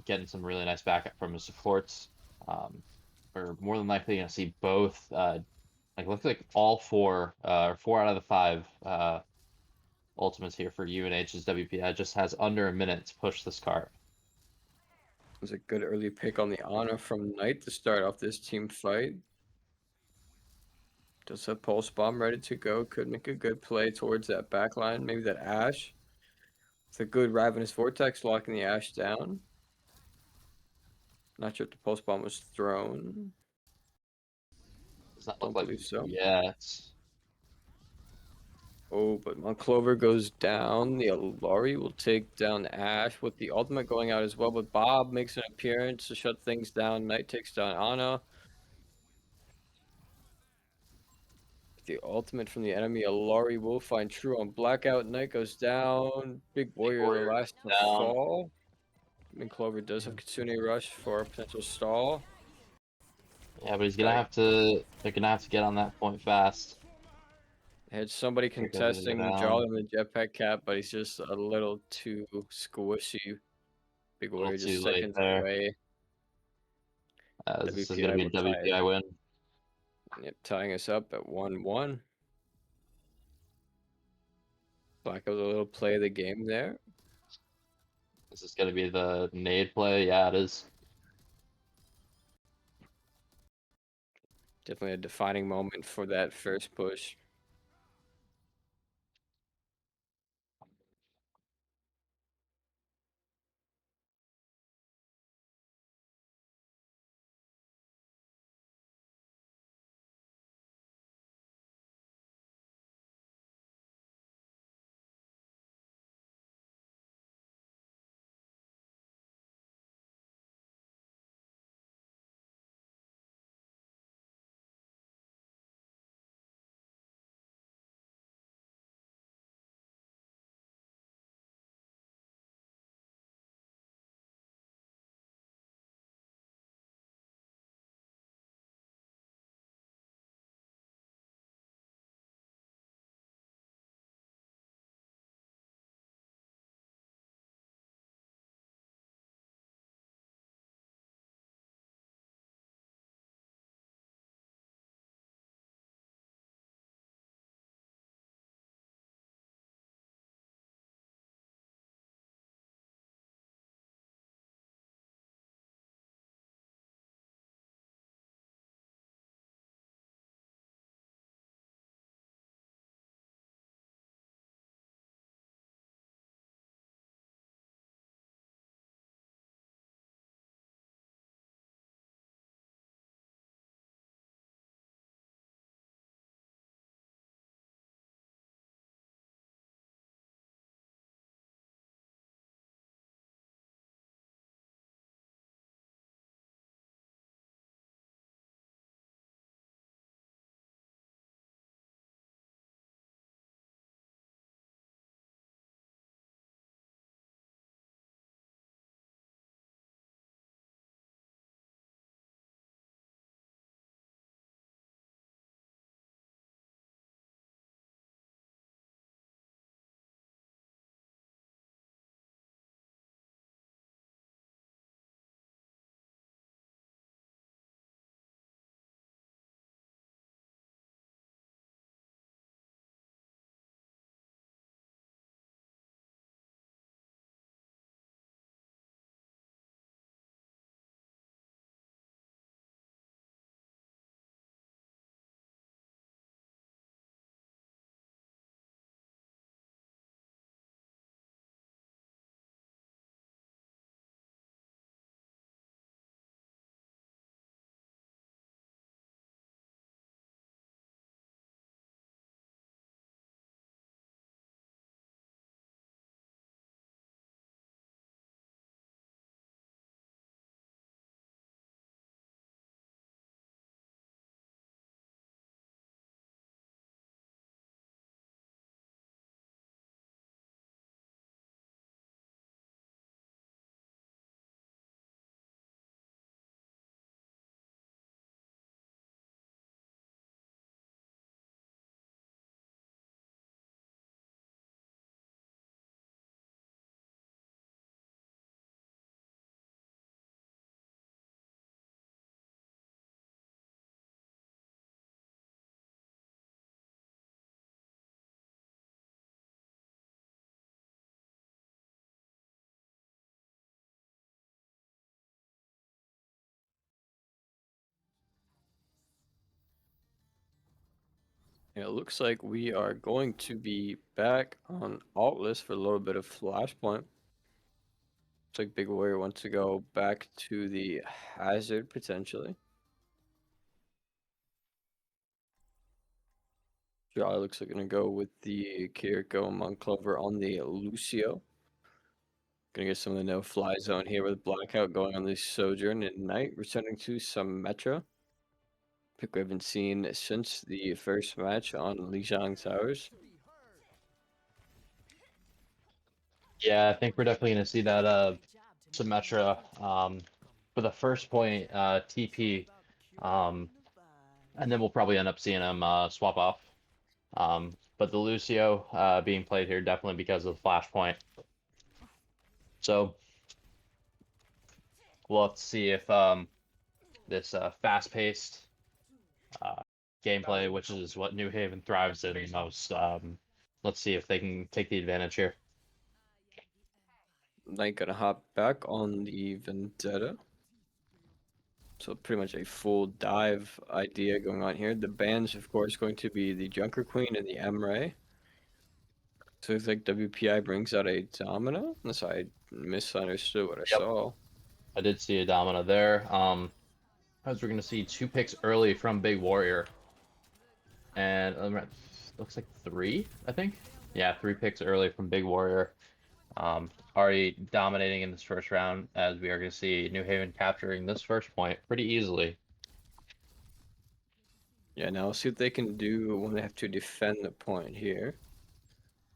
Getting some really nice backup from his supports. We're more than likely gonna see both. Looks like all four out of the five ultimates here for UNH's WPI just has under a minute to push this card. It was a good early pick on the Ana from Knight to start off this team fight. Does have Pulse Bomb ready to go. Could make a good play towards that back line. Maybe that Ash. It's a good Ravenous Vortex locking the Ash down. Not sure if the Pulse Bomb was thrown. Does not Don't look like believe so. yet. Oh, but Monclover goes down. The Alari will take down Ash with the ultimate going out as well. But Bob makes an appearance to shut things down. Knight takes down Ana. The ultimate from the enemy, Alari will find True on Blackout. Knight goes down. Big Warrior, the last to fall. Clover does have Kitsune Rush for a potential stall. Yeah, but he's gonna have to. They're gonna have to get on that point fast. They had somebody contesting Jolly on the jetpack cap, but he's just a little too squishy. Big Warrior just seconds away. This is gonna be a WPI win. Yep, tying us up at 1-1. Blackout a little play of the game there. This is gonna be the nade play. Yeah, it is. Definitely a defining moment for that first push. It looks like we are going to be back on alt list for a little bit of flashpoint. Looks like Big Warrior wants to go back to the hazard potentially. Jolly looks like gonna go with the Kiriko Monclover on the Lucio. Gonna get some of the no-fly zone here with Blackout going on the Sojourn at night, returning to some Metro. Pick we haven't seen since the first match on Lijiang Towers. Yeah, I think we're definitely gonna see that Symmetra for the first point TP, and then we'll probably end up seeing him swap off. But the Lucio being played here definitely because of the flashpoint. So we'll have to see if this fast-paced gameplay, which is what New Haven thrives in the most, let's see if they can take the advantage here. Knight gonna hop back on the Vendetta. So pretty much a full dive idea going on here. The ban's, of course, going to be the Junker Queen and the M-Ray. So it's like WPI brings out a Domino, unless I misunderstood what I Yep. saw. I did see a domino there. As we're gonna see 2 picks early from Big Warrior, and looks like 3, I think. Yeah, 3 picks early from Big Warrior. Already dominating in this first round, as we are gonna see New Haven capturing this first point pretty easily. Yeah, now let's see what they can do when they have to defend the point here.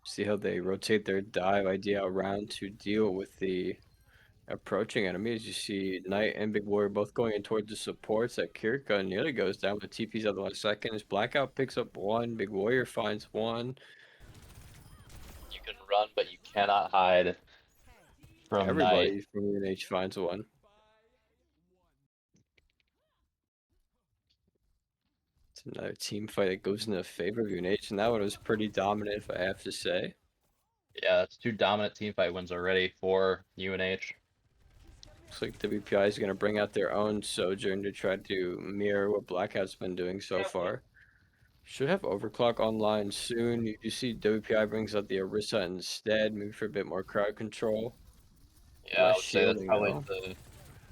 See how they rotate their dive idea around to deal with the approaching enemies. You see Knight and Big Warrior both going in towards the supports. That Kirka nearly goes down, but TP's out the last second. As Blackout picks up 1, Big Warrior finds 1. You can run, but you cannot hide from Knight. Everybody from UNH finds 1. It's another team fight that goes in the favor of UNH, and that one was pretty dominant, if I have to say. Yeah, that's 2 dominant team fight wins already for UNH. Looks like WPI is going to bring out their own Sojourn to try to mirror what Blackout's been doing so far. Should have Overclock online soon. You see WPI brings out the Orisa instead, maybe for a bit more crowd control. Yeah, I Less would say that's shielding probably though.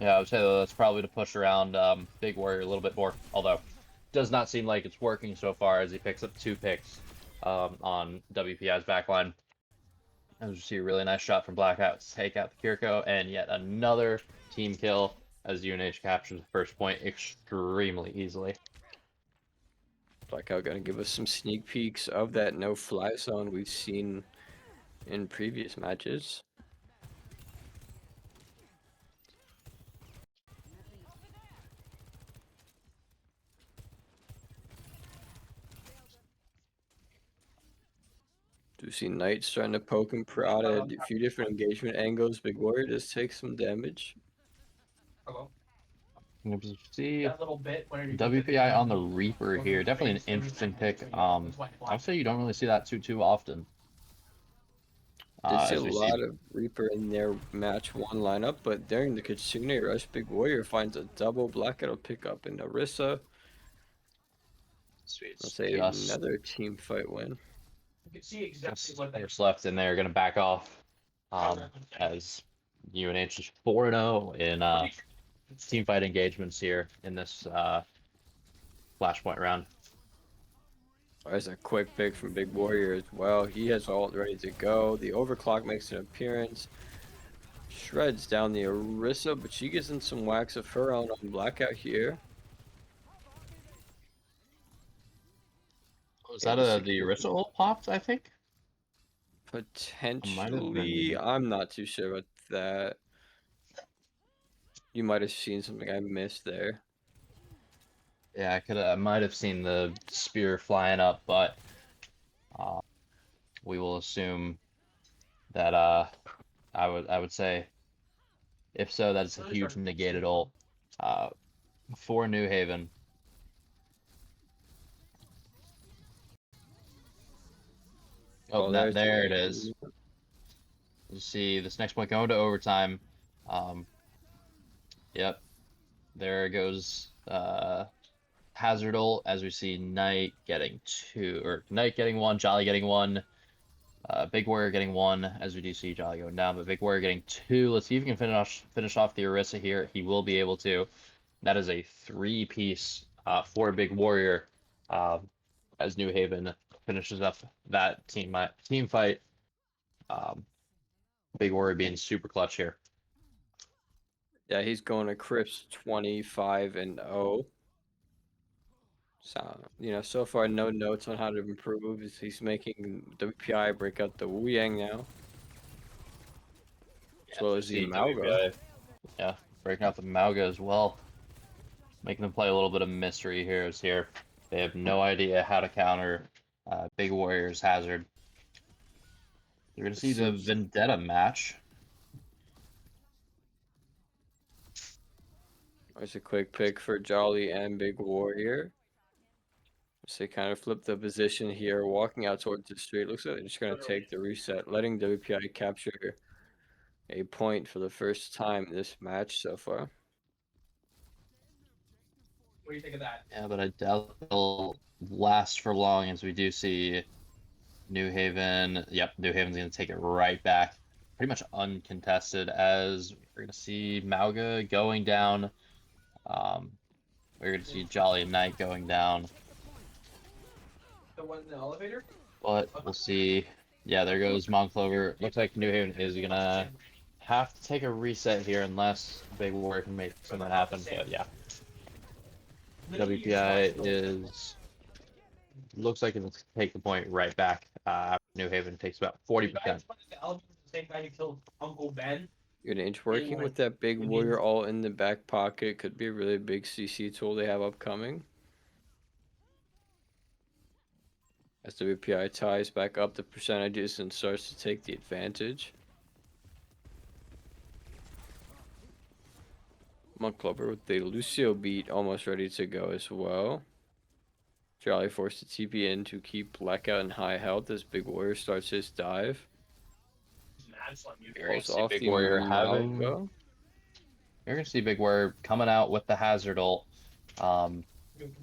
yeah, I would say that's probably to push around Big Warrior a little bit more. Although, does not seem like it's working so far as he picks up 2 picks on WPI's backline. As you see, a really nice shot from Blackout to take out the Kiriko, and yet another team kill as UNH captures the first point extremely easily. Blackout going to give us some sneak peeks of that no-fly zone we've seen in previous matches. Do see Knight starting to poke and prod at a few different engagement angles. Big Warrior does take some damage. Hello. You can see That little bit where you WPI on the Reaper here, definitely an interesting pick. I would say you don't really see that too often. Did see a As we see, lot of Reaper in their match 1 lineup, but during the Kitsune rush, Big Warrior finds a double Blackout pickup in Orisa. Let's say just another team fight win. You can see exactly what they players left, and they're gonna back off. As UNH is 4-0 in team fight engagements here in this flashpoint round. There's a quick pick from Big Warrior as well. He has ult ready to go. The Overclock makes an appearance. Shreds down the Orisa, but she gets in some wax of her own on Blackout here. Was that the Orisa ult popped, I think? Potentially, I'm not too sure about that. You might have seen something I missed there. Yeah, I might have seen the spear flying up, but we will assume that I would say if so, that's a huge negated ult for New Haven. Oh, there it is. You see this next point going to overtime. Yep, there goes Hazard ult as we see Knight getting 2, or Knight getting 1, Jolly getting 1, Big Warrior getting 1, as we do see Jolly going down, but Big Warrior getting 2. Let's see if he can finish off the Orisa here. He will be able to. That is a 3-piece for Big Warrior as New Haven finishes up that team fight. Big Warrior being super clutch here. Yeah, he's going to Crips 25-0. So, so far no notes on how to improve. He's making WPI break out the Wu Yang now. As well as the Mauga. Yeah, breaking out the Mauga as well. Making them play a little bit of mystery heroes here. They have no idea how to counter Big Warrior's Hazard. You're going to see the Vendetta match. There's a quick pick for Jolly and Big Warrior. So they kind of flip the position here, walking out towards the street. Looks like they're just going to take the reset, letting WPI capture a point for the first time in this match so far. What do you think of that? Yeah, but I doubt they'll last for long as we do see New Haven. Yep, New Haven's going to take it right back. Pretty much uncontested as we're going to see Mauga going down. We're going to see Jolly and Knight going down. The one in the elevator? But we'll see. Yeah, there goes Monclover. Looks like New Haven is going to have to take a reset here unless Big Warrior can make something happen. But yeah, WPI is looks like it'll take the point right back. New Haven takes about 40%. The elevator is the same guy who killed Uncle Ben. Unage working with that big warrior all in the back pocket could be a really big CC tool they have upcoming. As WPI ties back up the percentages and starts to take the advantage. Monclover with the Lucio beat almost ready to go as well. Jolly forced to TP in to keep Blackout in high health as Big Warrior starts his dive. You're gonna Falls see off Big the Warrior Malva. You're gonna see Big Warrior coming out with the Hazard ult.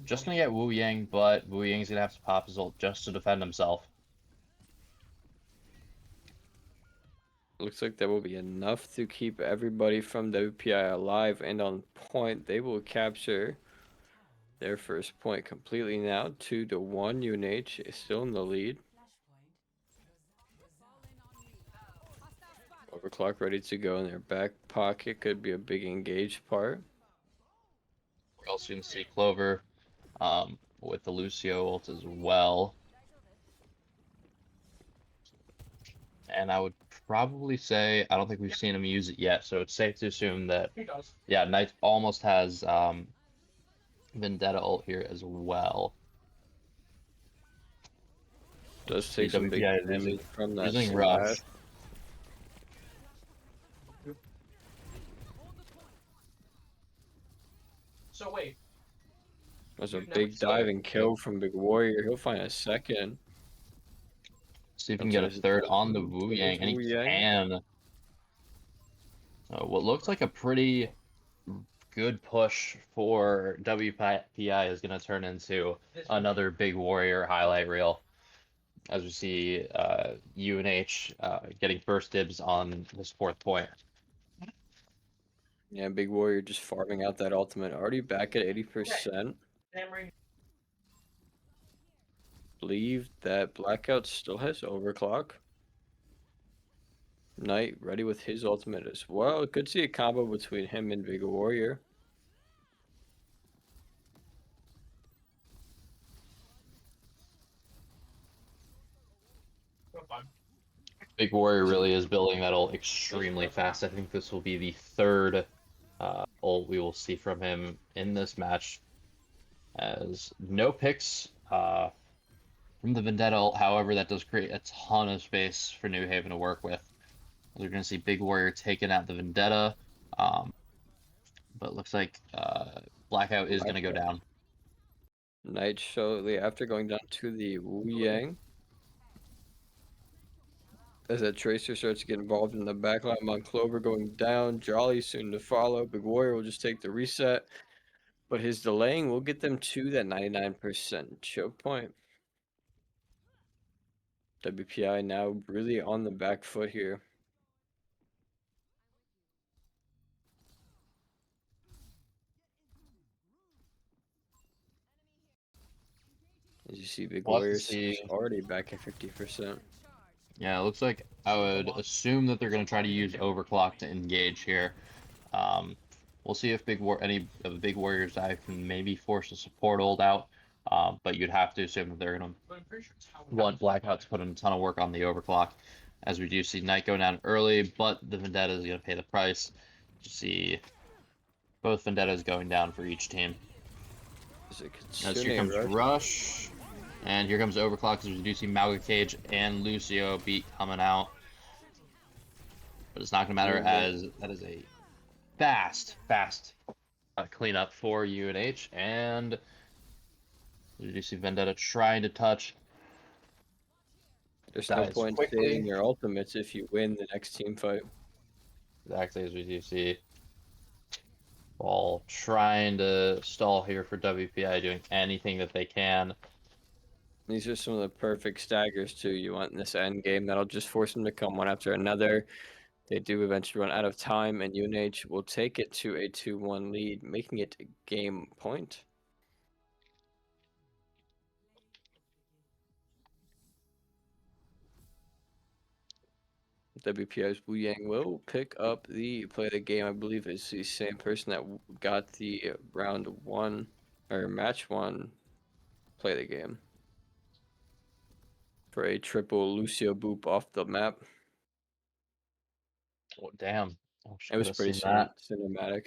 Just gonna get Wu Yang, but Wu Yang's gonna have to pop his ult just to defend himself. Looks like that will be enough to keep everybody from WPI alive and on point. They will capture their first point completely now. 2-1. UNH is still in the lead. Overclock ready to go in their back pocket. Could be a big engaged part. We're also gonna see Clover with the Lucio ult as well. And I would probably say I don't think we've seen him use it yet, so it's safe to assume that yeah, Knight almost has Vendetta ult here as well. Does take some big damage from that using slash. Rush. So wait. That's a big diving kill from Big Warrior. He'll find a second. See if he can get a third on the Wu Yang, and he can. What looks like a pretty good push for WPI is going to turn into another Big Warrior highlight reel. As we see UNH getting first dibs on this fourth point. Yeah, Big Warrior just farming out that ultimate. Already back at 80%. Believe that Blackout still has overclock. Knight ready with his ultimate as well. Could see a combo between him and Big Warrior. Big Warrior really is building that ult extremely fast. I think this will be the third ult we will see from him in this match. As no picks from the Vendetta ult, however, that does create a ton of space for New Haven to work with. We're going to see Big Warrior taking out the Vendetta, but it looks like Blackout is going to go down. Knight shortly after going down to the Wu Yang. As that Tracer starts to get involved in the backline, Monclover going down. Jolly soon to follow. Big Warrior will just take the reset. But his delaying will get them to that 99% choke point. WPI now really on the back foot here. As you see, Big Warriors already back at 50%. Yeah, it looks like I would assume that they're going to try to use Overclock to engage here. We'll see if any of the Big Warriors I can maybe force a support ult out, but you'd have to assume that they're going to want Blackout to put in a ton of work on the Overclock, as we do see Knight go down early, but the Vendetta is going to pay the price. You see both Vendettas going down for each team. As here comes Rush. And here comes Overclock as we do see Mauga Cage and Lucio beat coming out. But it's not going to matter as that is a fast cleanup for UNH. And we do see Vendetta trying to touch. There's no point saving your ultimates if you win the next team fight. Exactly as we do see while trying to stall here for WPI, doing anything that they can. These are some of the perfect staggers too you want in this end game. That'll just force them to come one after another. They do eventually run out of time, and UNH will take it to a 2-1 lead, making it a game point. WPI's Wu Yang will pick up the play of the game. I believe it's the same person that got the round 1 or match 1 play of the game for a triple Lucio Boop off the map. Oh, damn. I wish I It could was have pretty seen that. cinematic.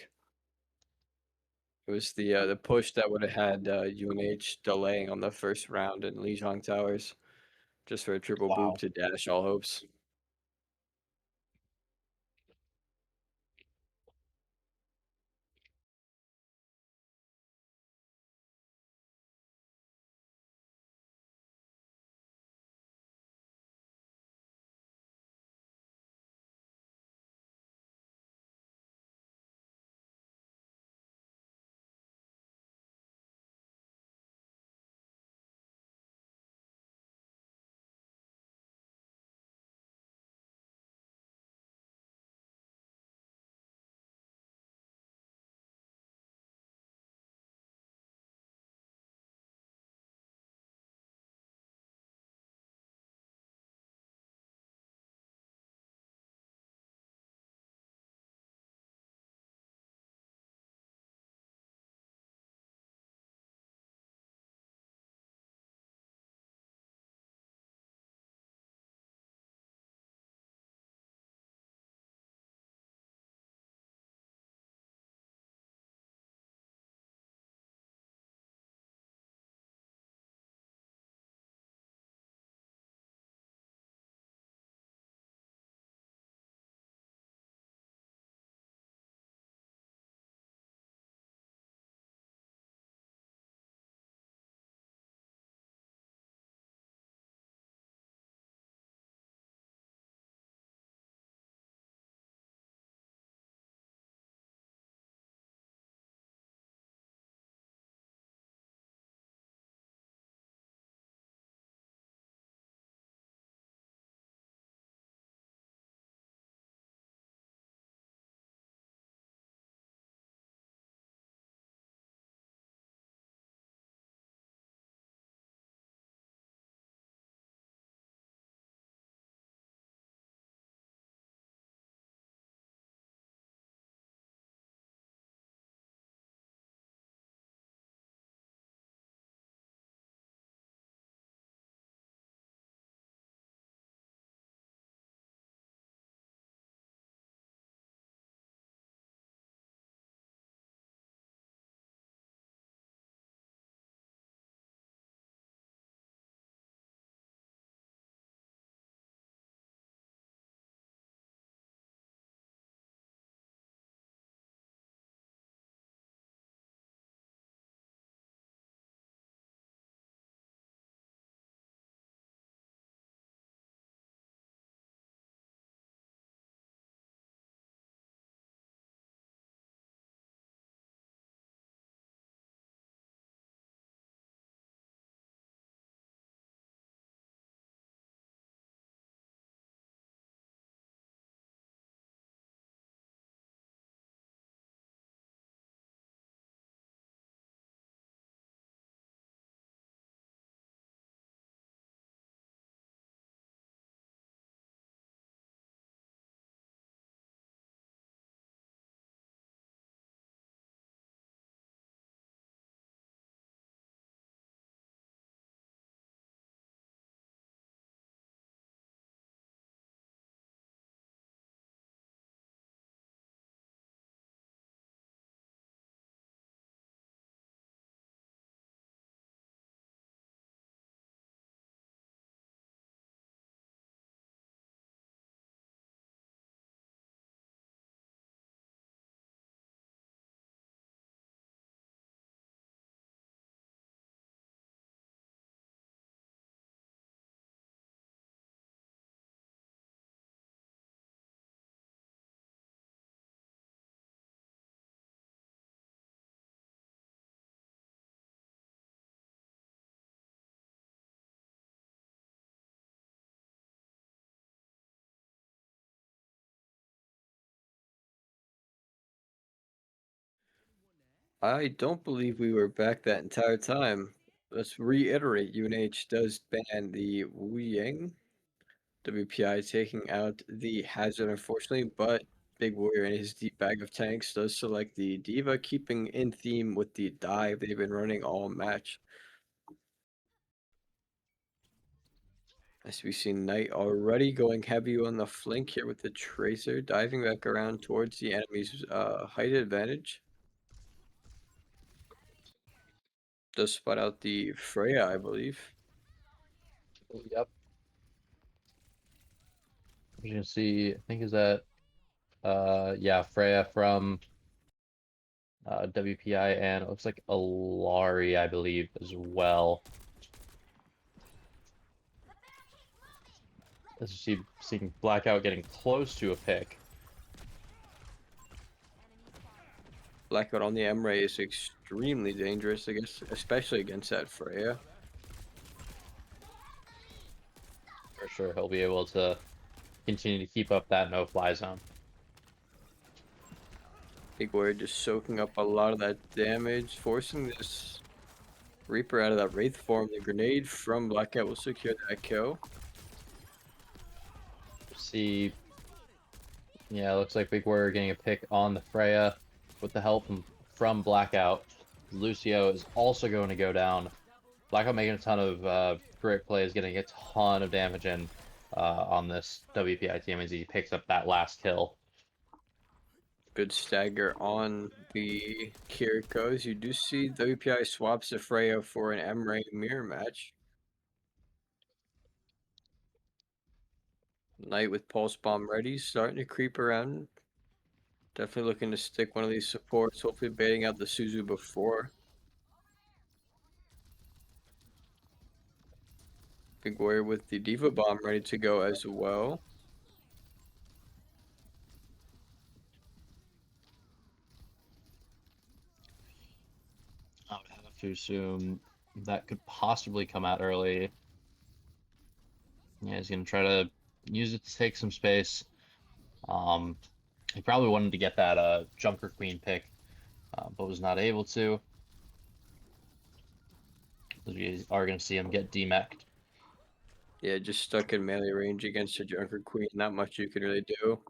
It was the push that would have had UNH delaying on the first round in Lijiang Towers, just for a triple Wow. boop to dash all hopes. I don't believe we were back that entire time. Let's reiterate, UNH does ban the Wu Yang. WPI taking out the Hazard, unfortunately, but Big Warrior in his deep bag of tanks does select the Diva, keeping in theme with the dive they've been running all match. As we see Knight already going heavy on the flank here with the Tracer, diving back around towards the enemy's height advantage. Does spot out the Freya, I believe. Yep. You can see, I think is that, yeah, Freya from WPI, and it looks like Alari, I believe, as well. As you see, seeing Blackout getting close to a pick. Blackout on the M-Ray is extremely dangerous, I guess, especially against that Freya. For sure, he'll be able to continue to keep up that no-fly zone. Big Warrior just soaking up a lot of that damage, forcing this Reaper out of that Wraith form. The grenade from Blackout will secure that kill. See, yeah, it looks like Big Warrior getting a pick on the Freya with the help from Blackout. Lucio is also going to go down. Blackout making a ton of great plays, getting a ton of damage in on this WPI team as he picks up that last kill. Good stagger on the Kirikos. You do see WPI swaps the Freya for an M-Ray mirror match. Knight with Pulse Bomb ready, starting to creep around. Definitely looking to stick one of these supports, hopefully baiting out the Suzu before. Big Warrior with the Diva Bomb ready to go as well. I would have to assume that could possibly come out early. Yeah, he's going to try to use it to take some space. He probably wanted to get that Junker Queen pick, but was not able to. We are going to see him get demeched. Yeah, just stuck in melee range against a Junker Queen. Not much you can really do.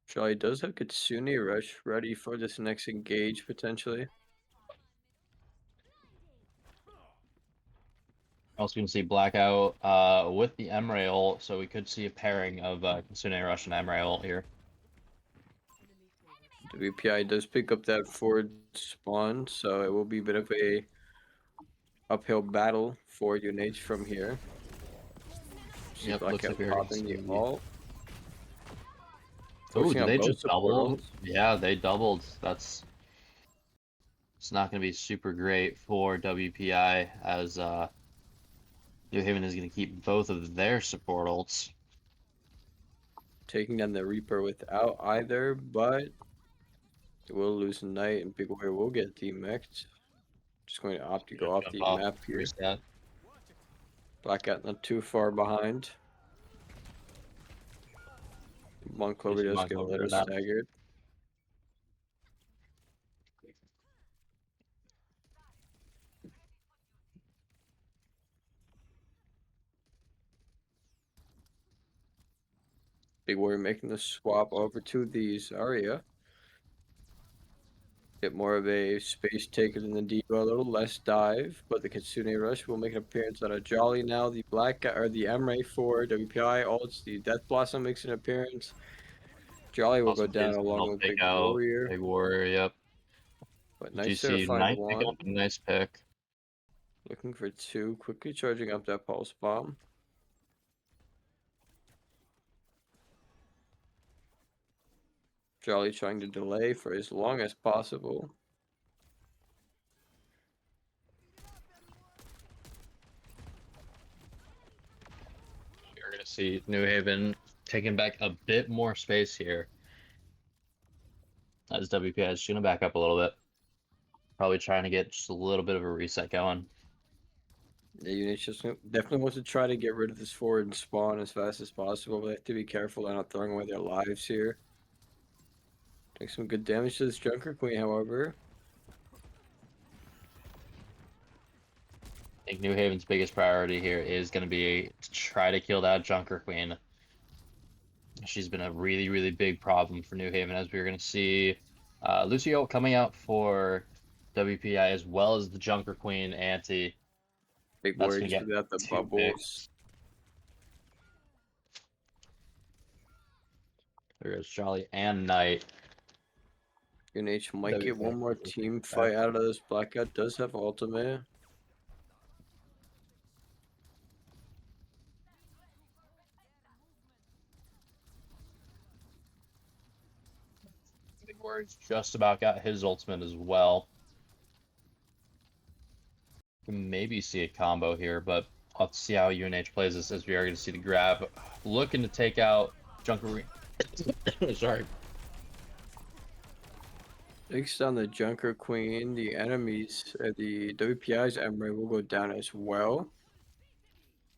Charlie does have Kitsune Rush ready for this next engage, potentially. Also going to see Blackout with the M-Ray ult, so we could see a pairing of Kitsune Rush and M-Ray ult here. WPI does pick up that forward spawn, so it will be a bit of a uphill battle for UNH from here. See Yep, looks like Blackout we're going to popping the see. ult. Oh, Forcing did out they both just double? supportals. Yeah, they doubled. It's not going to be super great for WPI as New Haven is going to keep both of their support ults. Taking down the Reaper without either, but it will lose a Knight, and Big Warrior will get demeched. Just going to opt to go off Jump the off, map here. reset. Blackout not too far behind. Monclover does get a Monclover little down. staggered. Big Warrior making the swap over to the Zarya. Bit more of a space taker than the Diva, a little less dive, but the Kitsune Rush will make an appearance on a Jolly now. The Black or the M-Ray for WPI ults, the Death Blossom makes an appearance. Jolly will go Also down is along gonna with take Big out Warrior, Big Warrior, yep. but Did you nice there to see find Knight pick one. up a nice pick? Looking for two, quickly charging up that Pulse Bomb. Jolly trying to delay for as long as possible. You're gonna see New Haven taking back a bit more space here. As WPI is gonna back up a little bit. Probably trying to get just a little bit of a reset going. Yeah, UNH just definitely wants to try to get rid of this forward spawn as fast as possible, but they have to be careful they're not throwing away their lives here. Take some good damage to this Junker Queen, however. think New Haven's biggest priority here is going to be to try to kill that Junker Queen. She's been a really, really big problem for New Haven, as we're going to see Lucio coming out for WPI as well as the Junker Queen anti. Big That's Warrior going to just get without the 2 bubbles. picks. There goes Charlie and Knight. UNH might get one more WPI. team fight out of this. Blackout does have ultimate. Big Warrior's just about got his ultimate as well. Can maybe see a combo here, but let's see how UNH plays this, as we are going to see the grab looking to take out Junker. Sorry. Takes down the Junker Queen. The enemies, the WPI's Emery will go down as well.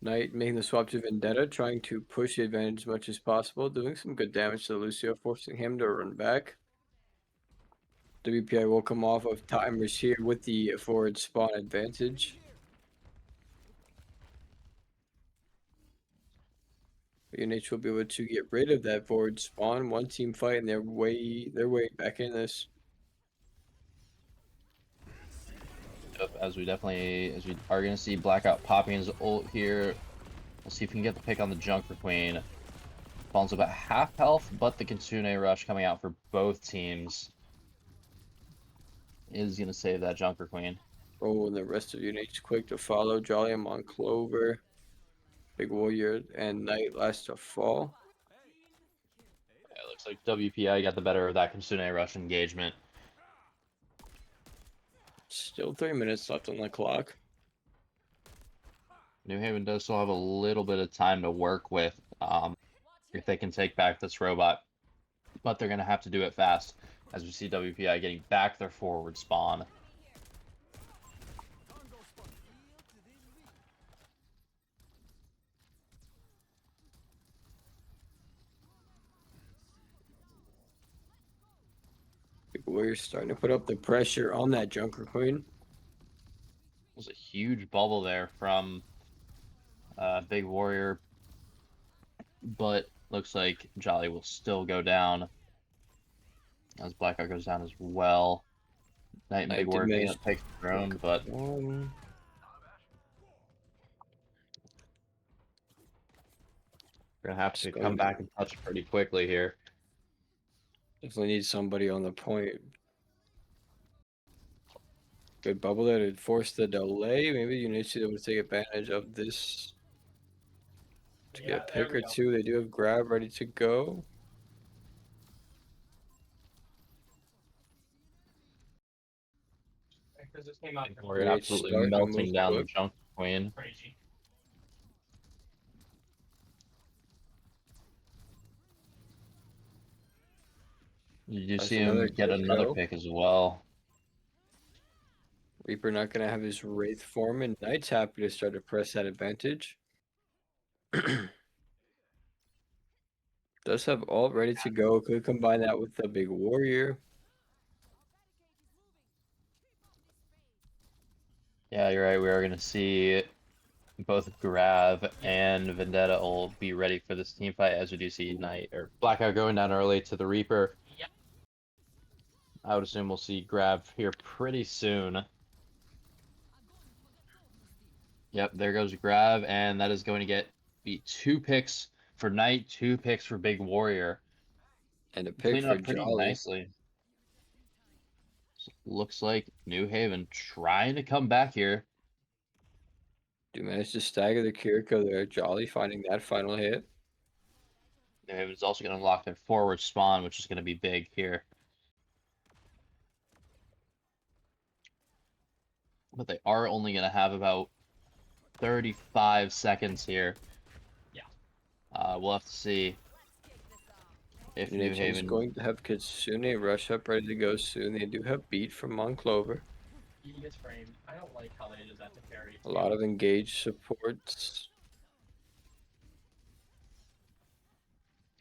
Knight making the swap to Vendetta, trying to push the advantage as much as possible, doing some good damage to Lucio, forcing him to run back. WPI will come off of timers here with the forward spawn advantage. UNH will be able to get rid of that forward spawn. One team fight and they're way back in this. As we are going to see Blackout popping his ult here. We'll see if we can get the pick on the Junker Queen. Falls about half health, but the Kitsune Rush coming out for both teams is going to save that Junker Queen. Oh, and the rest of UNH quick to follow. Jolly on Clover. Big Warrior and Knight last to fall. Yeah, it looks like WPI got the better of that Kitsune Rush engagement. Still 3 minutes left on the clock. New Haven does still have a little bit of time to work with if they can take back this robot, but they're going to have to do it fast, as we see WPI getting back their forward spawn. Big Warrior starting to put up the pressure on that Junker Queen. There's a huge bubble there from Big Warrior, but looks like Jolly will still go down as Blackout goes down as well. Knight and Big Warrior picking up takes their own, but we're gonna have to come back and touch pretty quickly here. Definitely need somebody on the point. Good bubble there to force the delay. Maybe you need to be able to take advantage of this to get a pick or two. They do have grab ready to go. Because this came out We're absolutely melting down the Junker Queen. crazy. You see him get another pick as well. Reaper not going to have his Wraith form, and Knight's happy to start to press that advantage. Does have all ready to go. Could combine that with the Big Warrior. Yeah, you're right. We are going to see both Grav and Vendetta will be ready for this team fight, as we do see Knight or Blackout going down early to the Reaper. Yep. I would assume we'll see Grav here pretty soon. Yep, there goes Grav, and that is going to be 2 picks for Knight, 2 picks for Big Warrior. And a pick for Jolly. Nicely. So looks like New Haven trying to come back here. Do manage to stagger the Kiriko there. Jolly finding that final hit. New Haven's also going to unlock their forward spawn, which is going to be big here. But they are only going to have about 35 seconds here. Yeah. We'll have to see if New Haven is Haven going to have Kitsune rush up ready to go soon. They do have beat from Monclover. He gets framed. I don't like how they did that to carry. A lot of engaged supports.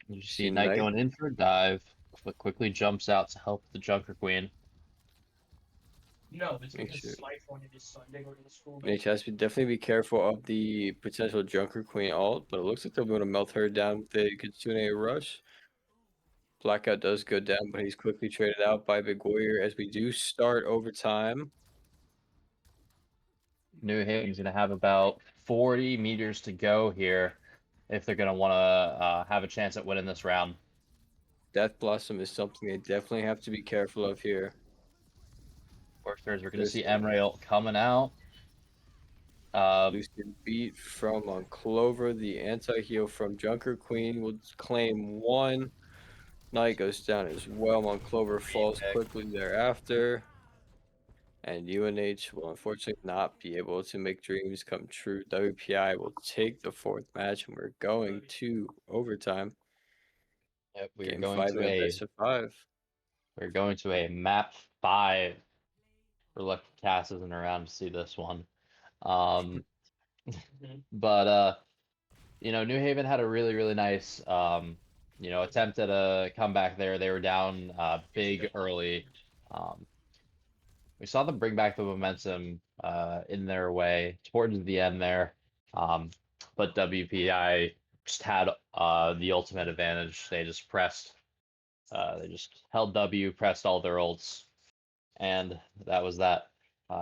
You see Knight going in for a dive, but quickly jumps out to help the Junker Queen. No, it's Make because sure. my phone it is Sunday go to the school. Mage has to definitely be careful of the potential Junker Queen ult, but it looks like they're going to melt her down with a Kitsune rush. Blackout does go down, but he's quickly traded out by Big Warrior as we do start overtime. New Haven's going to have about 40 meters to go here if they're going to want to have a chance at winning this round. Death Blossom is something they definitely have to be careful of here. Worcesters, we're going to There's see a Emrail coming out. Lucian beat from on Clover. The anti-heal from Junker Queen will claim one. Knight goes down as well. Monclover falls quickly thereafter. And UNH will unfortunately not be able to make dreams come true. WPI will take the fourth match, and we're going to overtime. Yep, Game 5 in a best of 5. we're going to a map 5. We're lucky Cass isn't around to see this one. But New Haven had a really, really nice attempt at a comeback there. They were down big early. We saw them bring back the momentum in their way towards the end there. But WPI just had the ultimate advantage. They just pressed. They just held W, pressed all their ults, and that was that.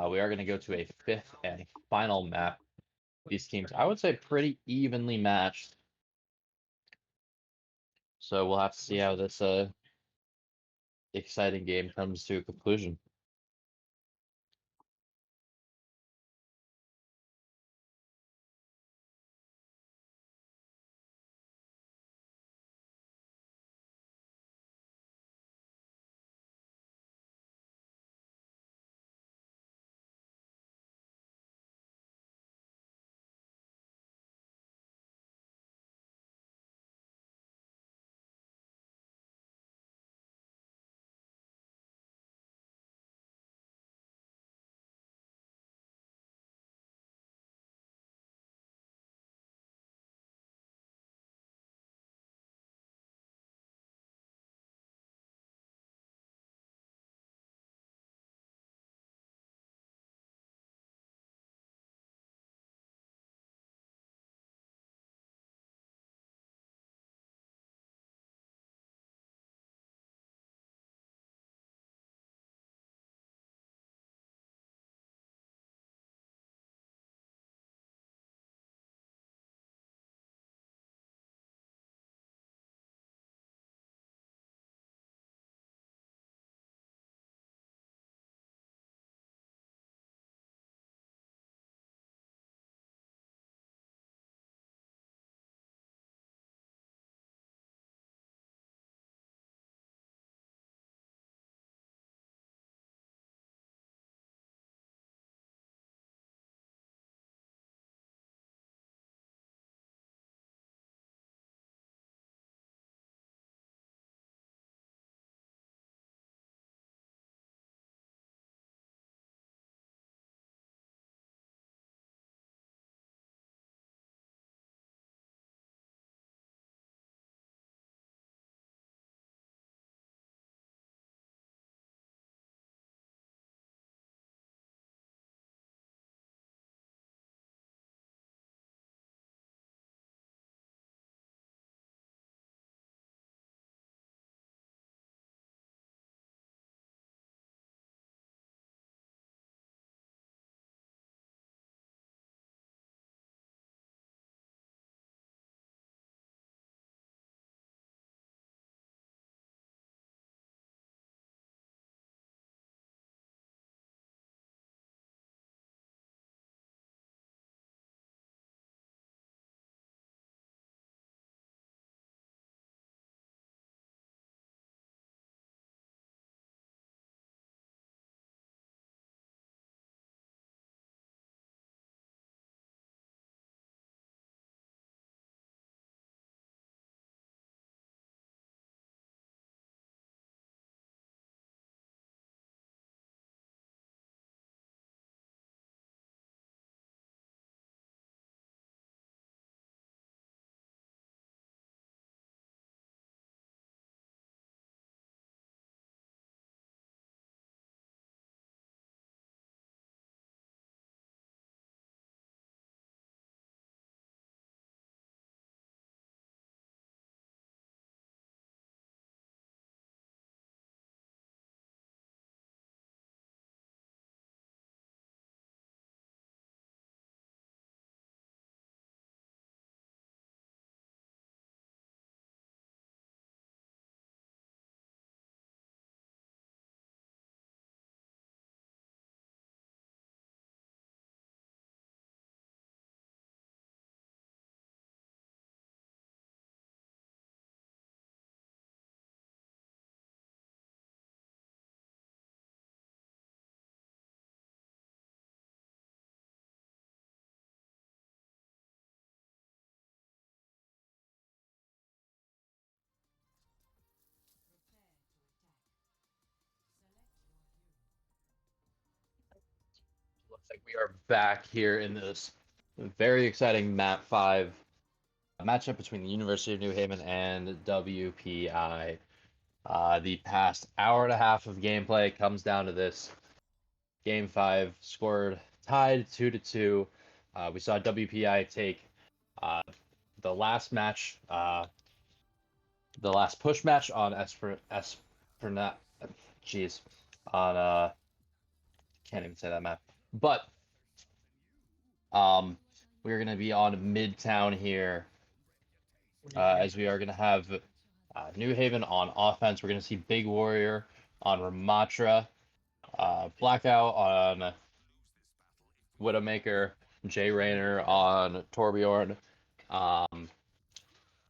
We are going to go to a 5th and final map. These teams, I would say, pretty evenly matched. So we'll have to see how this exciting game comes to a conclusion. Like we are back here in this very exciting Map 5 matchup between the University of New Haven and WPI. The past hour and a half of gameplay comes down to this. Game 5 scored tied 2-2. We saw WPI take uh, the last match, the last push match on Espernat. Jeez, on can't even say that map. But we're gonna be on Midtown here, as we are gonna have New Haven on offense. We're gonna see Big Warrior on Ramatra, Blackout on Widowmaker, Jay Rayner on Torbjorn.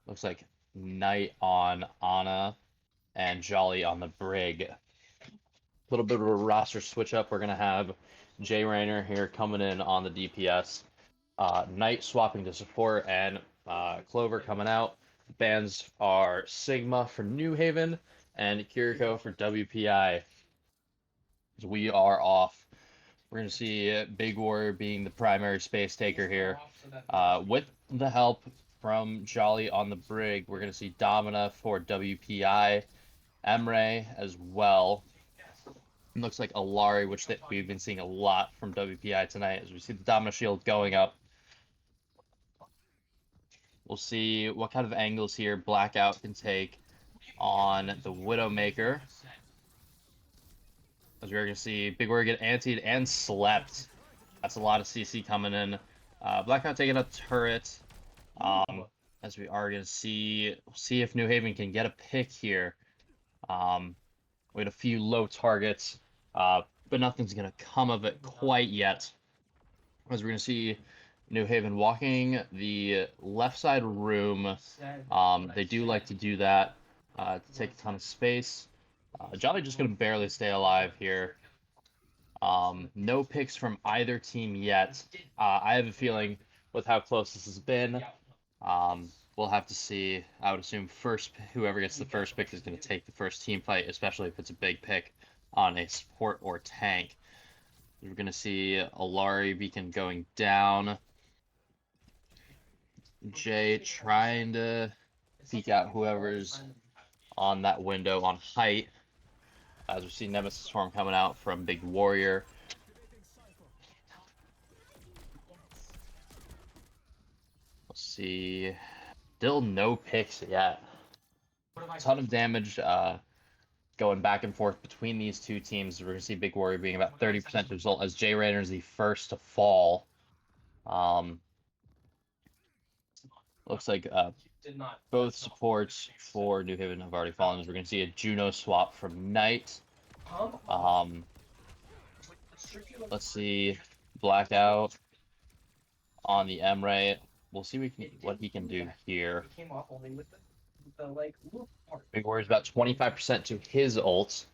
Looks like Knight on Anna, and Jolly on the Brig. A little bit of a roster switch up. We're gonna have Jay Rayner here coming in on the DPS. Knight swapping to support, and Clover coming out. Bans are Sigma for New Haven and Kiriko for WPI. So we are off. We're going to see Big Warrior being the primary space taker here. With the help from Jolly on the Brig, we're going to see Domina for WPI, Emre as well. It looks like Alari, which we've been seeing a lot from WPI tonight, as we see the Domina shield going up. We'll see what kind of angles here Blackout can take on the Widowmaker. As we're going to see Big Warrior get antied and slept. That's a lot of CC coming in. Blackout taking a turret. As we are going to see if New Haven can get a pick here. We had a few low targets, but nothing's going to come of it quite yet. As we're going to see New Haven walking the left side room. They do like to do that to take a ton of space. Jolly just going to barely stay alive here. No picks from either team yet. I have a feeling with how close this has been, we'll have to see. I would assume whoever gets the first pick is going to take the first team fight, especially if it's a big pick on a support or tank. We're going to see Alari Beacon going down. Jay trying to peek out whoever's on that window on height. As we see Nemesis Storm coming out from Big Warrior. Let's see. Still no picks yet. A ton of damage going back and forth between these two teams. We're going to see Big Warrior being about 30% result as Jay Rayner is the first to fall. Looks like both supports for New Haven have already fallen. As we're going to see a Juno swap from Knight. Let's see Blackout on the Emre. We'll see what he can do here. Big Warrior's about 25% to his ult.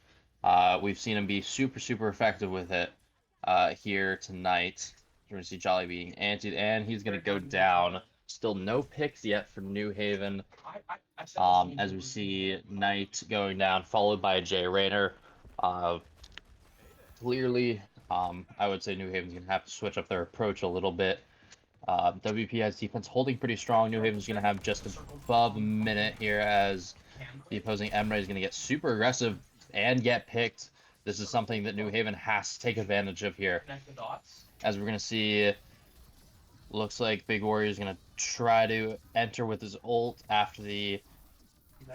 We've seen him be super effective with it here tonight. We're going to see Jolly being antied, and he's going to go down. Still no picks yet for New Haven. As we see Knight going down, followed by Jay Rayner. Clearly, I would say New Haven's going to have to switch up their approach a little bit. WPI's defense holding pretty strong. New Haven's going to have just above a minute here as the opposing Emre is going to get super aggressive and get picked. This is something that New Haven has to take advantage of here. As we're going to see, looks like Big Warrior is going to try to enter with his ult after the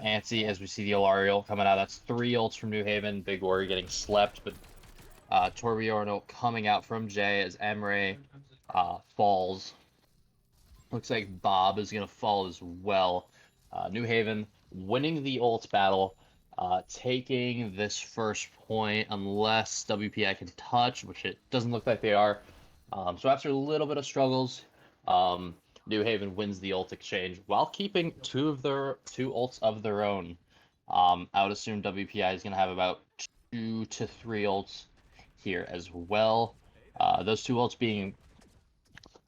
anti, as we see the Alari ult coming out. That's 3 ults from New Haven. Big Warrior getting slept, but Torbjorn ult coming out from Jay as Emre falls. Looks like Bob is going to fall as well. New Haven winning the ult battle, taking this first point unless WPI can touch, which it doesn't look like they are. So after a little bit of struggles, New Haven wins the ult exchange while keeping two ults of their own. I would assume WPI is going to have about 2 to 3 ults here as well. Those 2 ults being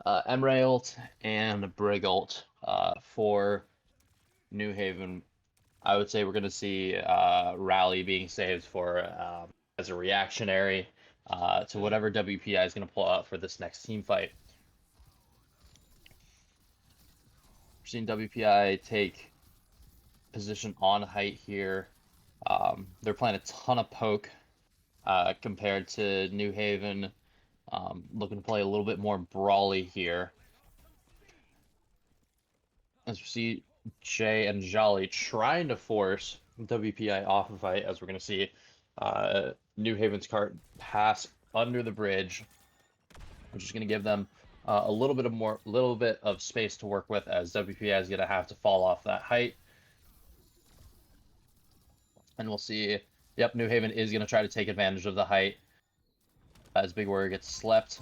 Emre ult and Brig ult for New Haven. I would say we're going to see Rally being saved for as a reactionary. to whatever WPI is going to pull out for this next team fight. We're seeing WPI take position on height here. They're playing a ton of poke compared to New Haven. Looking to play a little bit more brawly here. As we see Jay and Jolly trying to force WPI off of fight, as we're going to see New Haven's cart pass under the bridge, which is going to give them a little bit of space to work with, as WPI is going to have to fall off that height. And we'll see, yep, New Haven is going to try to take advantage of the height as Big Warrior gets slept.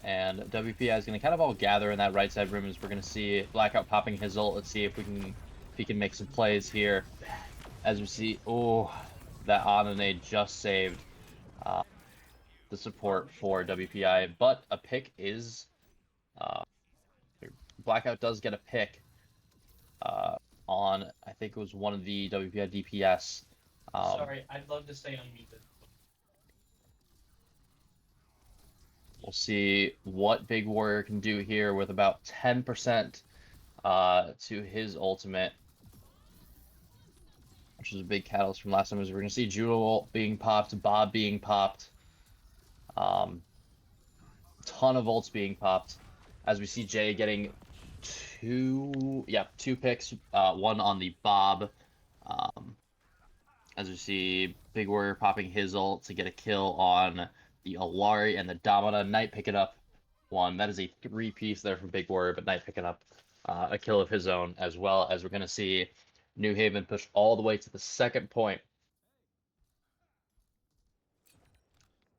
And WPI is going to kind of all gather in that right side room, as we're going to see Blackout popping his ult. Let's see if he can make some plays here. As we see, oh, that Anane just saved the support for WPI, but a pick is Blackout does get a pick on, I think it was one of the WPI DPS. Sorry, I'd love to stay unmuted. We'll see what Big Warrior can do here with about 10% to his ultimate, which is a big catalyst from last time. As we're going to see Judo ult being popped, Bob being popped, ton of ults being popped, as we see Jay getting two picks, one on the Bob, as we see Big Warrior popping his ult to get a kill on the Alari, and the Domina. Knight picking up one. That is a 3-piece there from Big Warrior, but Knight picking up a kill of his own, as well as we're going to see New Haven push all the way to the second point.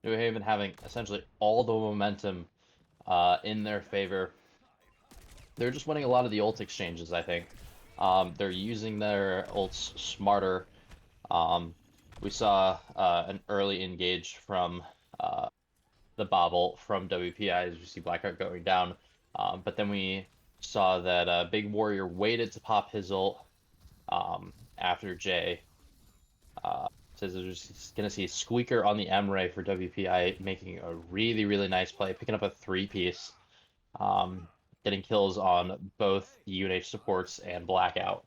New Haven having essentially all the momentum in their favor. They're just winning a lot of the ult exchanges, I think. They're using their ults smarter. We saw an early engage from the Bobble from WPI, as we see Blackout going down. But then we saw that Big Warrior waited to pop his ult after Jay. So we're going to see Squeaker on the M-Ray for WPI, making a really, really nice play, picking up a 3-piece, getting kills on both UNH supports and Blackout.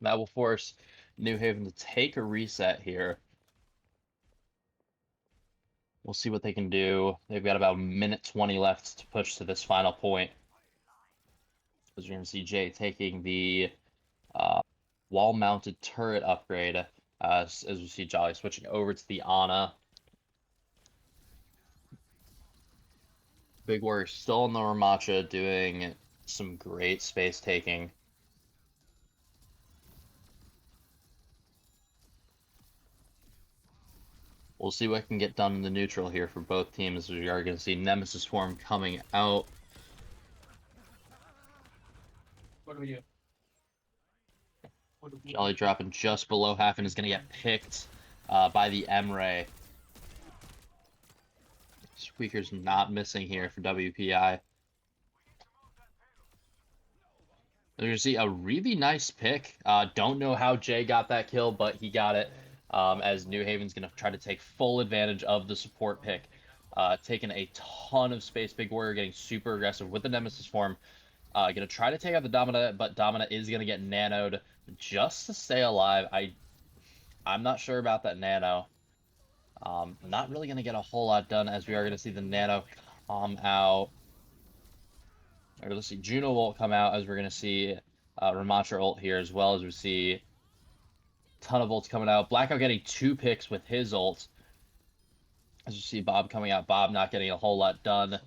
That will force New Haven to take a reset here. We'll see what they can do. They've got about 1:20 left to push to this final point. As you're going to see Jay taking the wall-mounted turret upgrade, as we see Jolly switching over to the Ana. Big Warrior still in the Ramacha, doing some great space taking. We'll see what can get done in the neutral here for both teams. We are going to see Nemesis form coming out. What do we do? What do we Jolly dropping just below half and is going to get picked by the M-Ray. Squeaker's not missing here for WPI. You're going to see a really nice pick. Don't know how Jay got that kill, but he got it. As New Haven's going to try to take full advantage of the support pick. Taking a ton of space. Big Warrior getting super aggressive with the Nemesis form. Going to try to take out the Domina, but Domina is going to get nanoed just to stay alive. I'm not sure about that nano. Not really going to get a whole lot done, as we are going to see the nano come out. Or let's see, Juno ult come out, as we're going to see Ramacha ult here, as well as we see a ton of ults coming out. Blackout getting 2 picks with his ult. As you see Bob coming out, Bob not getting a whole lot done.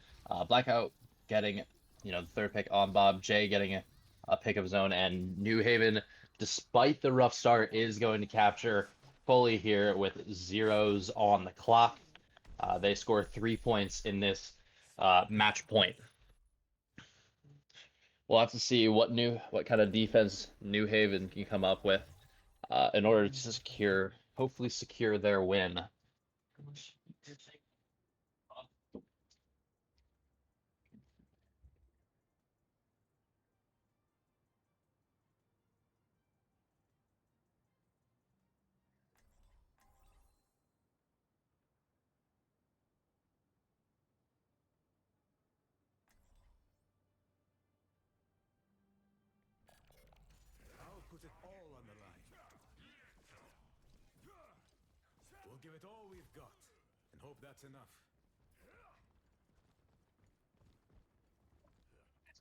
Blackout getting, the 3rd pick on Bob. Jay getting a pick of his own, and New Haven, despite the rough start, is going to capture fully here with 0s on the clock. They score 3 points in this match point. We'll have to see what kind of defense New Haven can come up with in order to hopefully secure their win. We'll give it all we've got, and hope that's enough.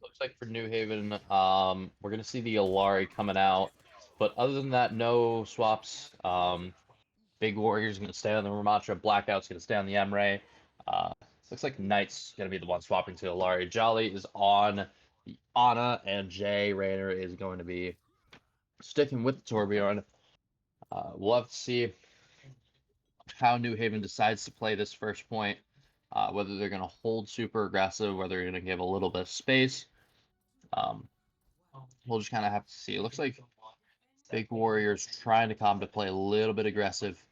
Looks like for New Haven, we're gonna see the Alari coming out, but other than that, no swaps. Big Warrior's gonna stay on the Ramattra, Blackout's gonna stay on the Emre. Uh, Looks like Knight's gonna be the one swapping to Alari. Jolly is on the Ana, and Jay Rayner is going to be sticking with Torbjorn. We'll have to see how New Haven decides to play this first point. Whether they're gonna hold super aggressive, whether they're gonna give a little bit of space. We'll just kind of have to see. It looks like Big Warriors trying to come to play a little bit aggressive.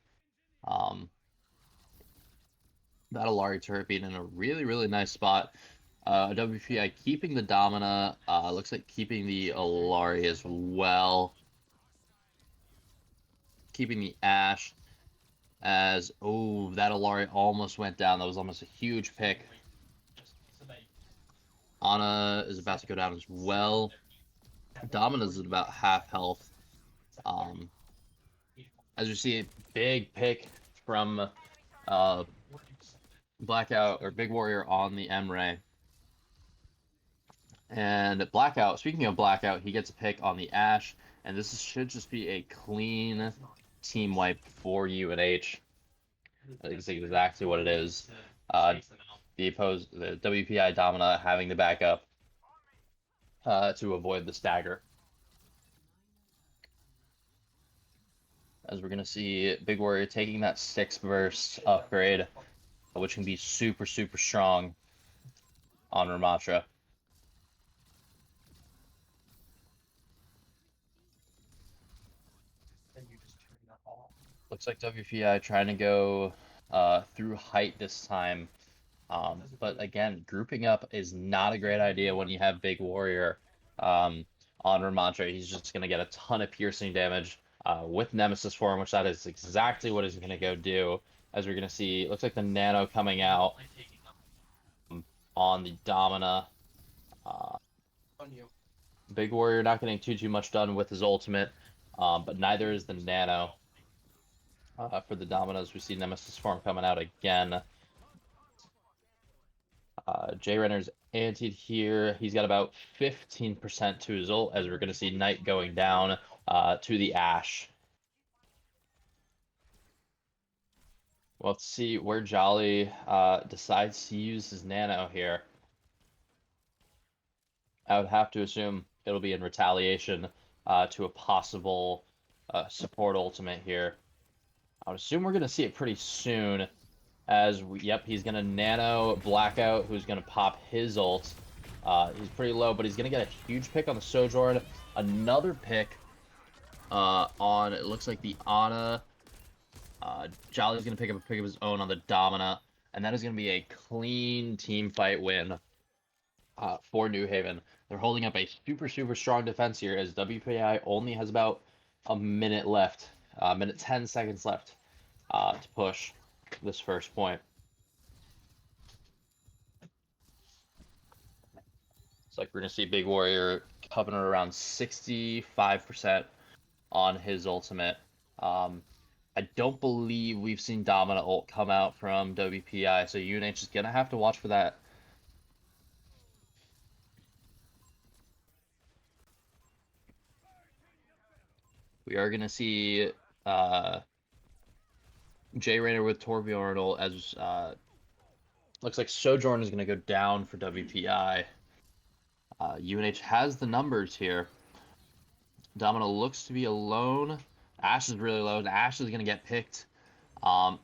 That Alari turret being in a really, really nice spot. WPI keeping the Domina. Looks like keeping the Alari as well. Keeping the Ash as, oh, that Alari almost went down. That was almost a huge pick. Ana is about to go down as well. Domina's at about half health. As you see, a big pick from Blackout or Big Warrior on the Emre. And Blackout, speaking of Blackout, he gets a pick on the Ash, and this should just be a clean team wipe for UNH. I think it's exactly what it is. The WPI Domina having the backup to avoid the stagger. As we're going to see Big Warrior taking that 6 burst upgrade, which can be super, super strong on Ramattra. Looks like WPI trying to go through height this time. But again, grouping up is not a great idea when you have Big Warrior on Ramattra. He's just going to get a ton of piercing damage with Nemesis form, which that is exactly what he's going to go do. As we're going to see, it looks like the Nano coming out on the Domina. Big Warrior not getting too much done with his ultimate, but neither is the Nano. For the Dominos, we see Nemesis form coming out again. Jay Renner's antied here. He's got about 15% to his ult, as we're going to see Knight going down to the Ash. Well, let's see where Jolly decides to use his Nano here. I would have to assume it'll be in retaliation to a possible support ultimate here. I would assume we're going to see it pretty soon. Yep, he's going to Nano Blackout, who's going to pop his ult. He's pretty low, but he's going to get a huge pick on the Sojourn. Another pick on, it looks like the Ana. Jolly's going to pick up a pick of his own on the Domina. And that is going to be a clean team fight win for New Haven. They're holding up a super, super strong defense here, as WPI only has about a minute left. Minute 10 seconds left to push this first point. It's like we're going to see Big Warrior coming around 65% on his ultimate. I don't believe we've seen Domina ult come out from WPI, so UNH is going to have to watch for that. We are going to see Jay Rayner with Torbjorn ult, as looks like Sojourn is going to go down for WPI. UNH has the numbers here. Domino looks to be alone. Ash is really low, and Ash is going to get picked.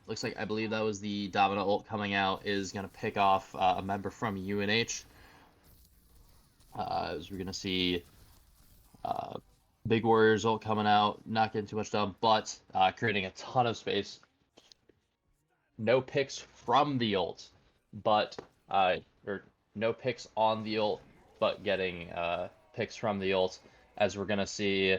Looks like, I believe that was the Domino ult coming out, is going to pick off a member from UNH. As we're going to see Big Warriors ult coming out, not getting too much done, but creating a ton of space. No picks from the ult, but or no picks on the ult, but getting picks from the ult, as we're gonna see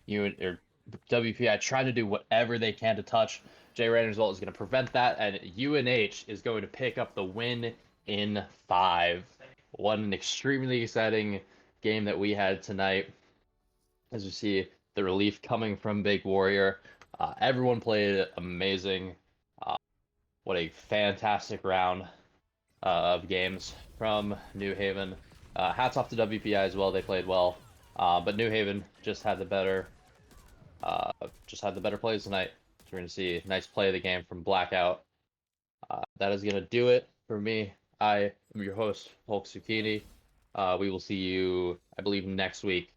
WPI trying to do whatever they can to touch. Jay Rayner's ult is going to prevent that, and UNH is going to pick up the win in 5. What an extremely exciting game that we had tonight. As you see, the relief coming from Big Warrior. Everyone played amazing. Uh, what a fantastic round of games from New Haven. Hats off to WPI as well. They played well, but New Haven just had the better plays tonight. So we're gonna see a nice play of the game from Blackout. That is gonna do it for me. I am your host, Hulk Zucchini. We will see you, I believe, next week